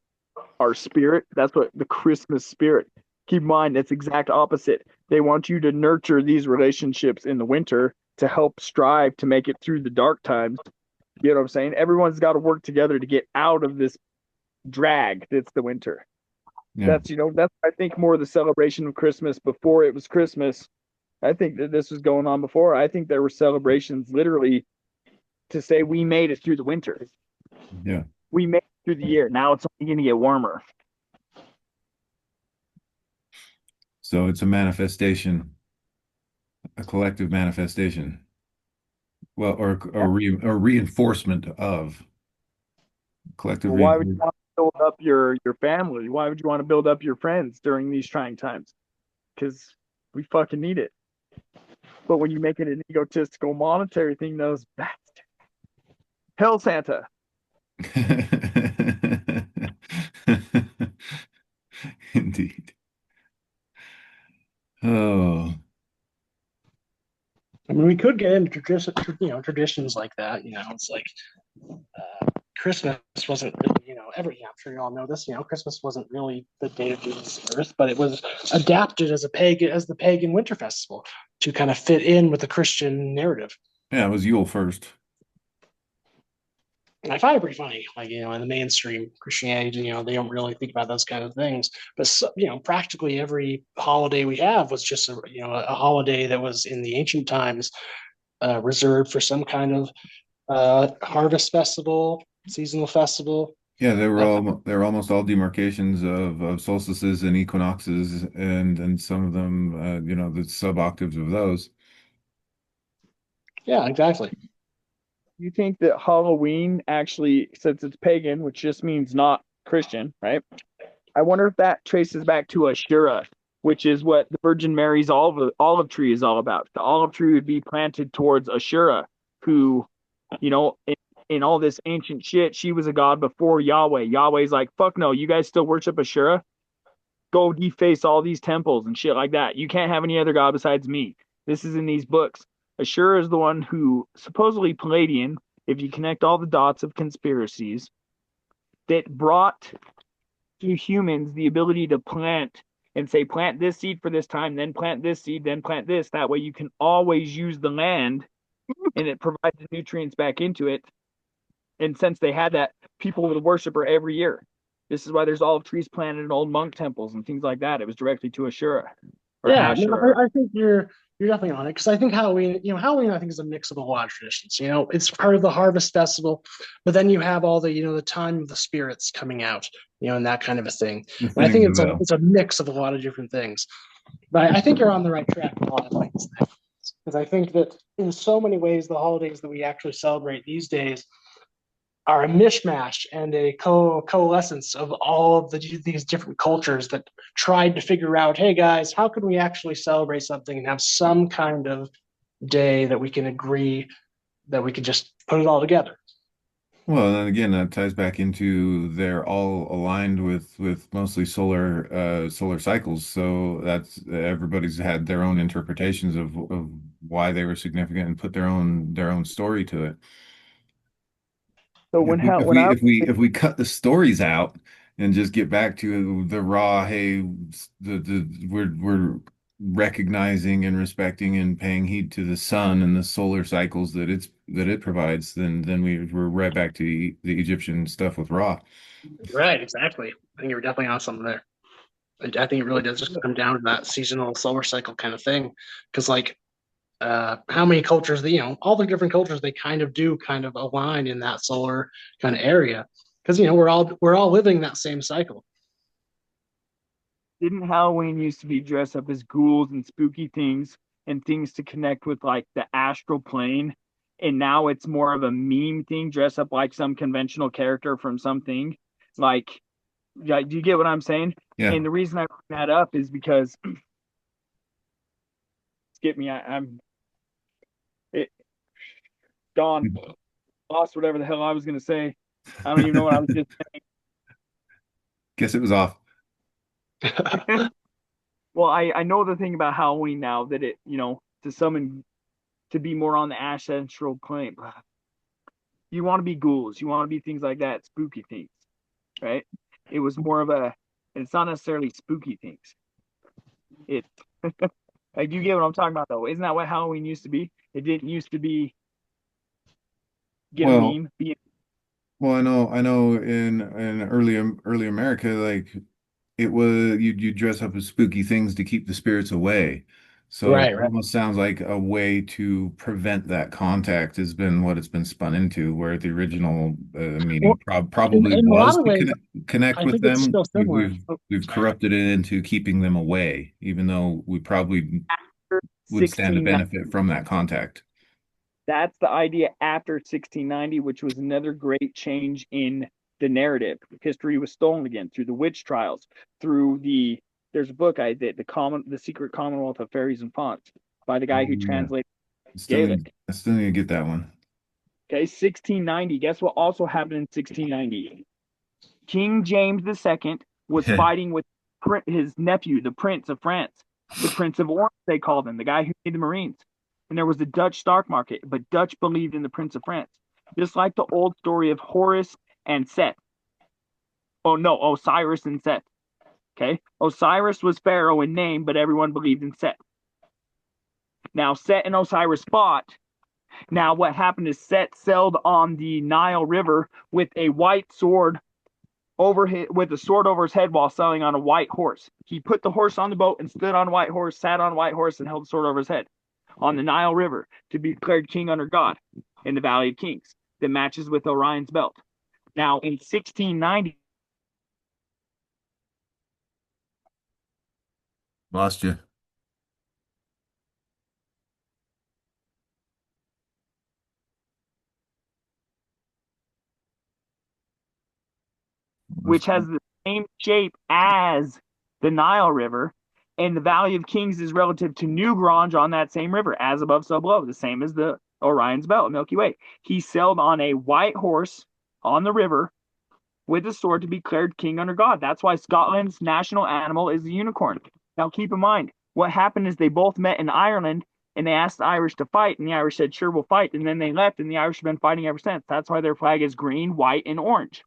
spirit, that's what the Christmas spirit. Keep in mind, it's exact opposite. They want you to nurture these relationships in the winter to help strive to make it through the dark times. You know what I'm saying? Everyone's got to work together to get out of this drag that's the winter. Yeah. That's I think more the celebration of Christmas before it was Christmas. I think that this was going on before. I think there were celebrations literally to say we made it through the winter. Yeah. We made it through the year. Now it's only going to get warmer. So it's a manifestation, a collective manifestation. Well, or reinforcement of collective Well, why would you reinforcement. want to build up your family? Why would you want to build up your friends during these trying times? Because we fucking need it. But when you make it an egotistical monetary thing, those bastards. Hell Santa. Indeed. Oh, I mean, we could get into traditions like that. It's like Christmas wasn't really, I'm sure you all know this. Christmas wasn't really the day of Jesus' birth, but it was adapted as the pagan winter festival to kind of fit in with the Christian narrative. yeah, it was Yule first. And I find it pretty funny, like in the mainstream Christianity, they don't really think about those kind of things. But practically every holiday we have was just a holiday that was in the ancient times reserved for some kind of harvest festival, seasonal festival. Yeah, Uh, they were almost all demarcations of solstices and equinoxes and some of them the sub-octaves of those. yeah, exactly. You think that Halloween actually, since it's pagan, which just means not Christian, right? I wonder if that traces back to Ashura. which is what the Virgin Mary's olive tree is all about. The olive tree would be planted towards Ashura, who, you know, in all this ancient shit, she was a god before Yahweh. Yahweh's like, fuck no, you guys still worship Ashura? Go deface all these temples and shit like that. You can't have any other god besides me. This is in these books. Ashura is the one who supposedly Palladian, if you connect all the dots of conspiracies, that brought to humans the ability to plant and say, plant this seed for this time, then plant this seed, then plant this. That way you can always use the land and it provides the nutrients back into it. And since they had that, people would worship her every year. This is why there's olive trees planted in old monk temples and things like that. It was directly to Ashura or Yeah, no, Ashura. I think you're definitely on it because I think Halloween, Halloween I think is a mix of a lot of traditions. It's part of the harvest festival, but then you have all the the time of the spirits coming out, and that kind of a thing. The And I spinning think of the bell. it's a mix of a lot of different things. But I think you're on the right track with a lot of things because I think that in so many ways the holidays that we actually celebrate these days are a mishmash and a coalescence of all of these different cultures that tried to figure out, hey guys, how can we actually celebrate something and have some kind of day that we can agree that we can just put it all together. Well, then again, that ties back into they're all aligned with mostly solar cycles. So that's everybody's had their own interpretations of why they were significant and put their own story to it. So If when we how if when we I if we if we cut the stories out and just get back to the raw, hey, we're recognizing and respecting and paying heed to the sun and the solar cycles that it provides, then we're right back to the Egyptian stuff with Ra. Right, exactly. I think you're definitely on something there. I think it really does just come down to that seasonal solar cycle kind of thing. Because like how many cultures all the different cultures they kind of do kind of align in that solar kind of area. Because we're all living that same cycle. didn't Halloween used to be dressed up as ghouls and spooky things and things to connect with like the astral plane, and now it's more of a meme thing, dress up like some conventional character from something. Like, yeah, do you get what I'm saying? Yeah. And the reason I bring that up is because skip me, I'm it gone, lost whatever the hell I was gonna say. I don't even know what I was just Guess it was off. saying. Well, I know the thing about Halloween now that it, to summon to be more on the ancestral plane. You want to be ghouls, you want to be things like that, spooky things, right? It was more of a, it's not necessarily spooky things. It like you get what I'm talking about though. Isn't that what Halloween used to be? It didn't used to be get a Well, meme, be I know in early America, like it was you dress up as spooky things to keep the spirits away. So it Right, right. almost sounds like a way to prevent that contact has been what it's been spun into, where the original Well, meaning in, probably in a was lot of to ways, connect I with think it's them. still similar. Oh, We've sorry. corrupted it into keeping them away, even though we probably after would stand to 1690. benefit from that contact. That's the idea after 1690, which was another great change in the narrative. History was stolen again through the witch trials, through there's a book I did, the Secret Commonwealth of Fairies and Fonts, by the guy who Yeah, translated Gaelic. I still need to get that one. Okay, 1690. Guess what also happened in 1690? King James II was fighting with his nephew, the Prince of France, the Prince of Orange, they called him, the guy who made the Marines. And there was a Dutch stock market, but Dutch believed in the Prince of France. Just like the old story of Horus and Seth. Oh no, Osiris and Seth. Okay, Osiris was Pharaoh in name, but everyone believed in Seth. Now Seth and Osiris fought. Now what happened is Seth sailed on the Nile River with a white sword with a sword over his head while sailing on a white horse. He put the horse on the boat and stood on a white horse, sat on a white horse, and held the sword over his head on the Nile River to be declared king under God in the Valley of Kings. That matches with Orion's belt. Now in 1690, Lost you. which has the same shape as the Nile River, And the Valley of Kings is relative to New Grange on that same river, as above, so below, the same as the Orion's Belt, Milky Way. He sailed on a white horse on the river with a sword to be declared king under God. That's why Scotland's national animal is the unicorn. Now, keep in mind, what happened is they both met in Ireland and they asked the Irish to fight, and the Irish said, sure, we'll fight. And then they left, and the Irish have been fighting ever since. That's why their flag is green, white, and orange.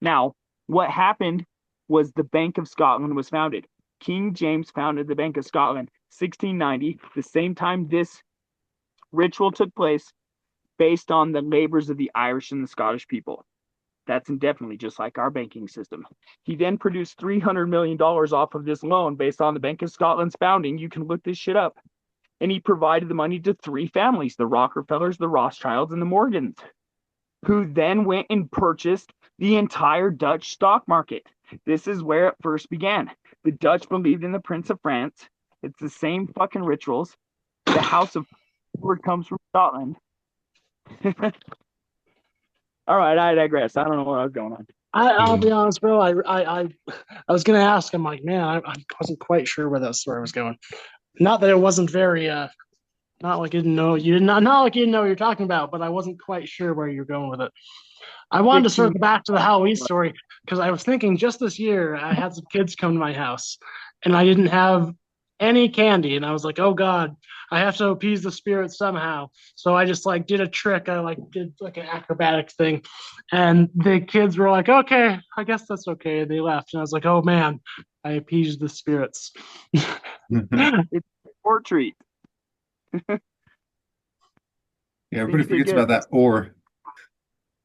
Now, what happened was the Bank of Scotland was founded. King James founded the Bank of Scotland 1690, the same time this ritual took place, based on the labors of the Irish and the Scottish people. That's indefinitely just like our banking system. He then produced $300 million off of this loan based on the Bank of Scotland's founding. You can look this shit up. And he provided the money to three families, the Rockefellers, the Rothschilds, and the Morgans, who then went and purchased the entire Dutch stock market. This is where it first began. The Dutch believed in the Prince of France. It's the same fucking rituals. The House of Edward comes from Scotland. All right, I digress. I don't know what I was going on. I'll be honest, bro. I was gonna ask. I'm like, man, I wasn't quite sure where that story was going. Not that it wasn't very not like you didn't know not like you didn't know what you're talking about, but I wasn't quite sure where you're going with it. I wanted to circle back to the Halloween story because I was thinking just this year I had some kids come to my house and I didn't have any candy, and I was like, oh God, I have to appease the spirits somehow. So I just like did a trick. I like did like an acrobatic thing, and the kids were like, okay, I guess that's okay. And they left, and I was like, oh man, I appeased the spirits. It's a short treat. Yeah, everybody forgets about that or.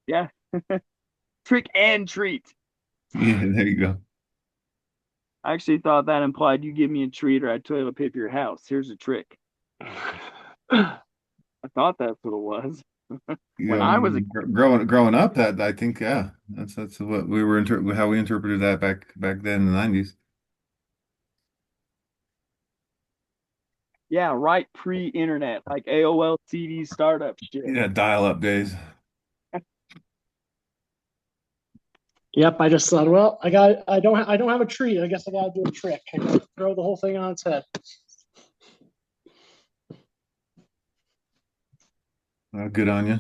Yeah. Trick and treat. Yeah, there you go. I actually thought that implied you give me a treat or I toilet paper your house. Here's a trick. I thought that's what it was. When I was growing up, that I think, yeah, that's what we were how we interpreted that back then in the 90s. Yeah, right pre-internet, like AOL CD startup shit. Yeah, dial-up days. Yep, I just thought, well, I don't have a treat. I guess I gotta do a trick. I gotta throw the whole thing on its head. Good on you.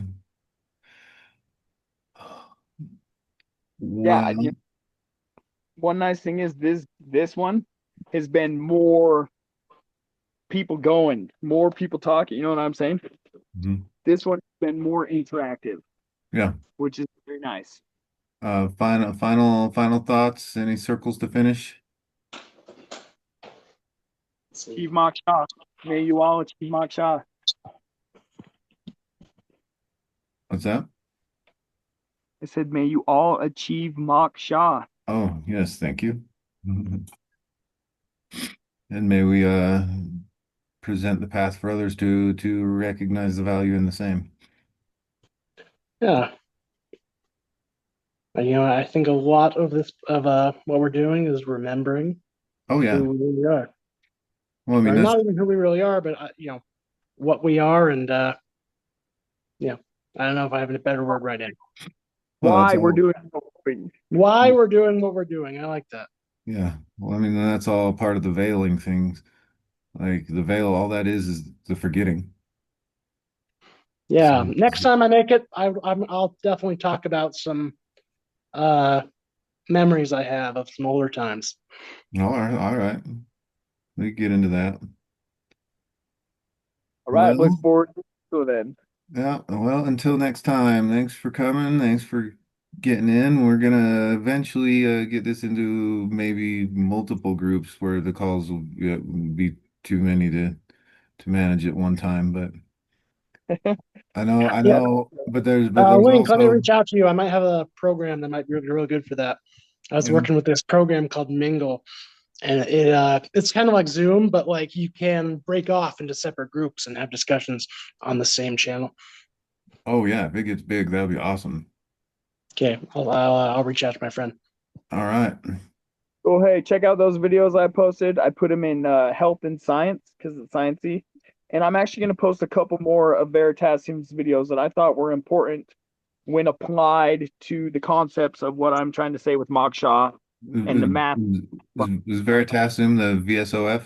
Yeah, one nice thing is this one has been more people going, more people talking. You know what I'm saying? Mhm. This one's been more interactive. Yeah. Which is very nice. Final thoughts. Any circles to finish? Achieve Moksha. May you all achieve Moksha. What's that? I said, may you all achieve Moksha. Oh, yes, thank you. And may we present the path for others to recognize the value in the same. Yeah. And, I think a lot of what we're doing is remembering Oh yeah. who we really are. Well, I mean, or not even who we really are, but what we are, and I don't know if I have a better word right now. Why we're doing why we're doing what we're doing. I like that. Yeah. Well, I mean, that's all part of the veiling things. Like the veil, all that is the forgetting. Yeah. So, Next time I make it, I'll definitely talk about some memories I have of some older times. all right. We get into that. All right, Well, look forward to it then. Yeah, well, until next time, thanks for coming. Thanks for getting in. We're gonna eventually get this into maybe multiple groups where the calls will be too many to manage at one time. But I know, but there's Link, let me also reach out to you. I might have a program that might be real good for that. I was working with this program called Mingle, and it's kind of like Zoom, but like you can break off into separate groups and have discussions on the same channel. Oh yeah, if it gets big, that'll be awesome. Okay, I'll reach out to my friend. All right. Oh, hey, check out those videos I posted. I put them in health and science because it's sciencey. And I'm actually going to post a couple more of Veritasium's videos that I thought were important when applied to the concepts of what I'm trying to say with Moksha and the math. Is Veritasium the VSOF?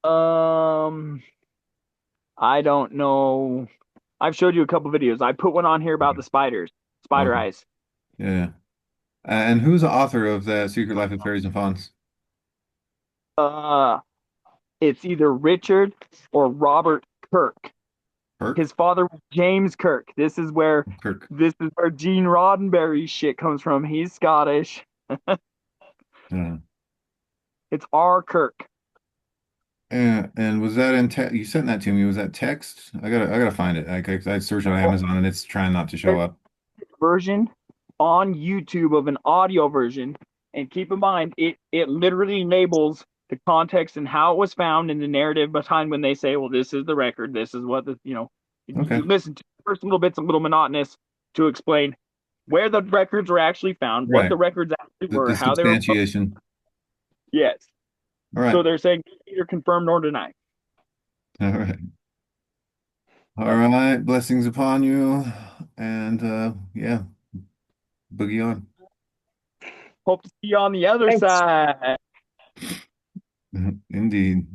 Um, I don't know. I've showed you a couple videos. I put one on here about the spiders, spider Okay. eyes. Yeah. And who's the author of the Secret Life of Fairies and Fauns? Uh, it's either Richard or Robert Kirk. Kirk? His father was James Kirk. Kirk. This is where Gene Roddenberry shit comes from. He's Scottish. Yeah. It's R. Kirk. And was that in te you sent that to me? Was that text? I gotta find it. I searched on Amazon and it's trying not to show There's up. a version on YouTube of an audio version, and keep in mind it literally labels the context and how it was found in the narrative behind when they say, well, this is the record, this is what the Okay. you listen to the first little bit's a little monotonous to explain where the records were actually found, what Right. the records actually The were, how they were. substantiation. Yes. All right. So they're saying neither confirm nor deny. All right. All right. Blessings upon you. And yeah, boogie on. Hope to see you on the other Thanks. side. Indeed.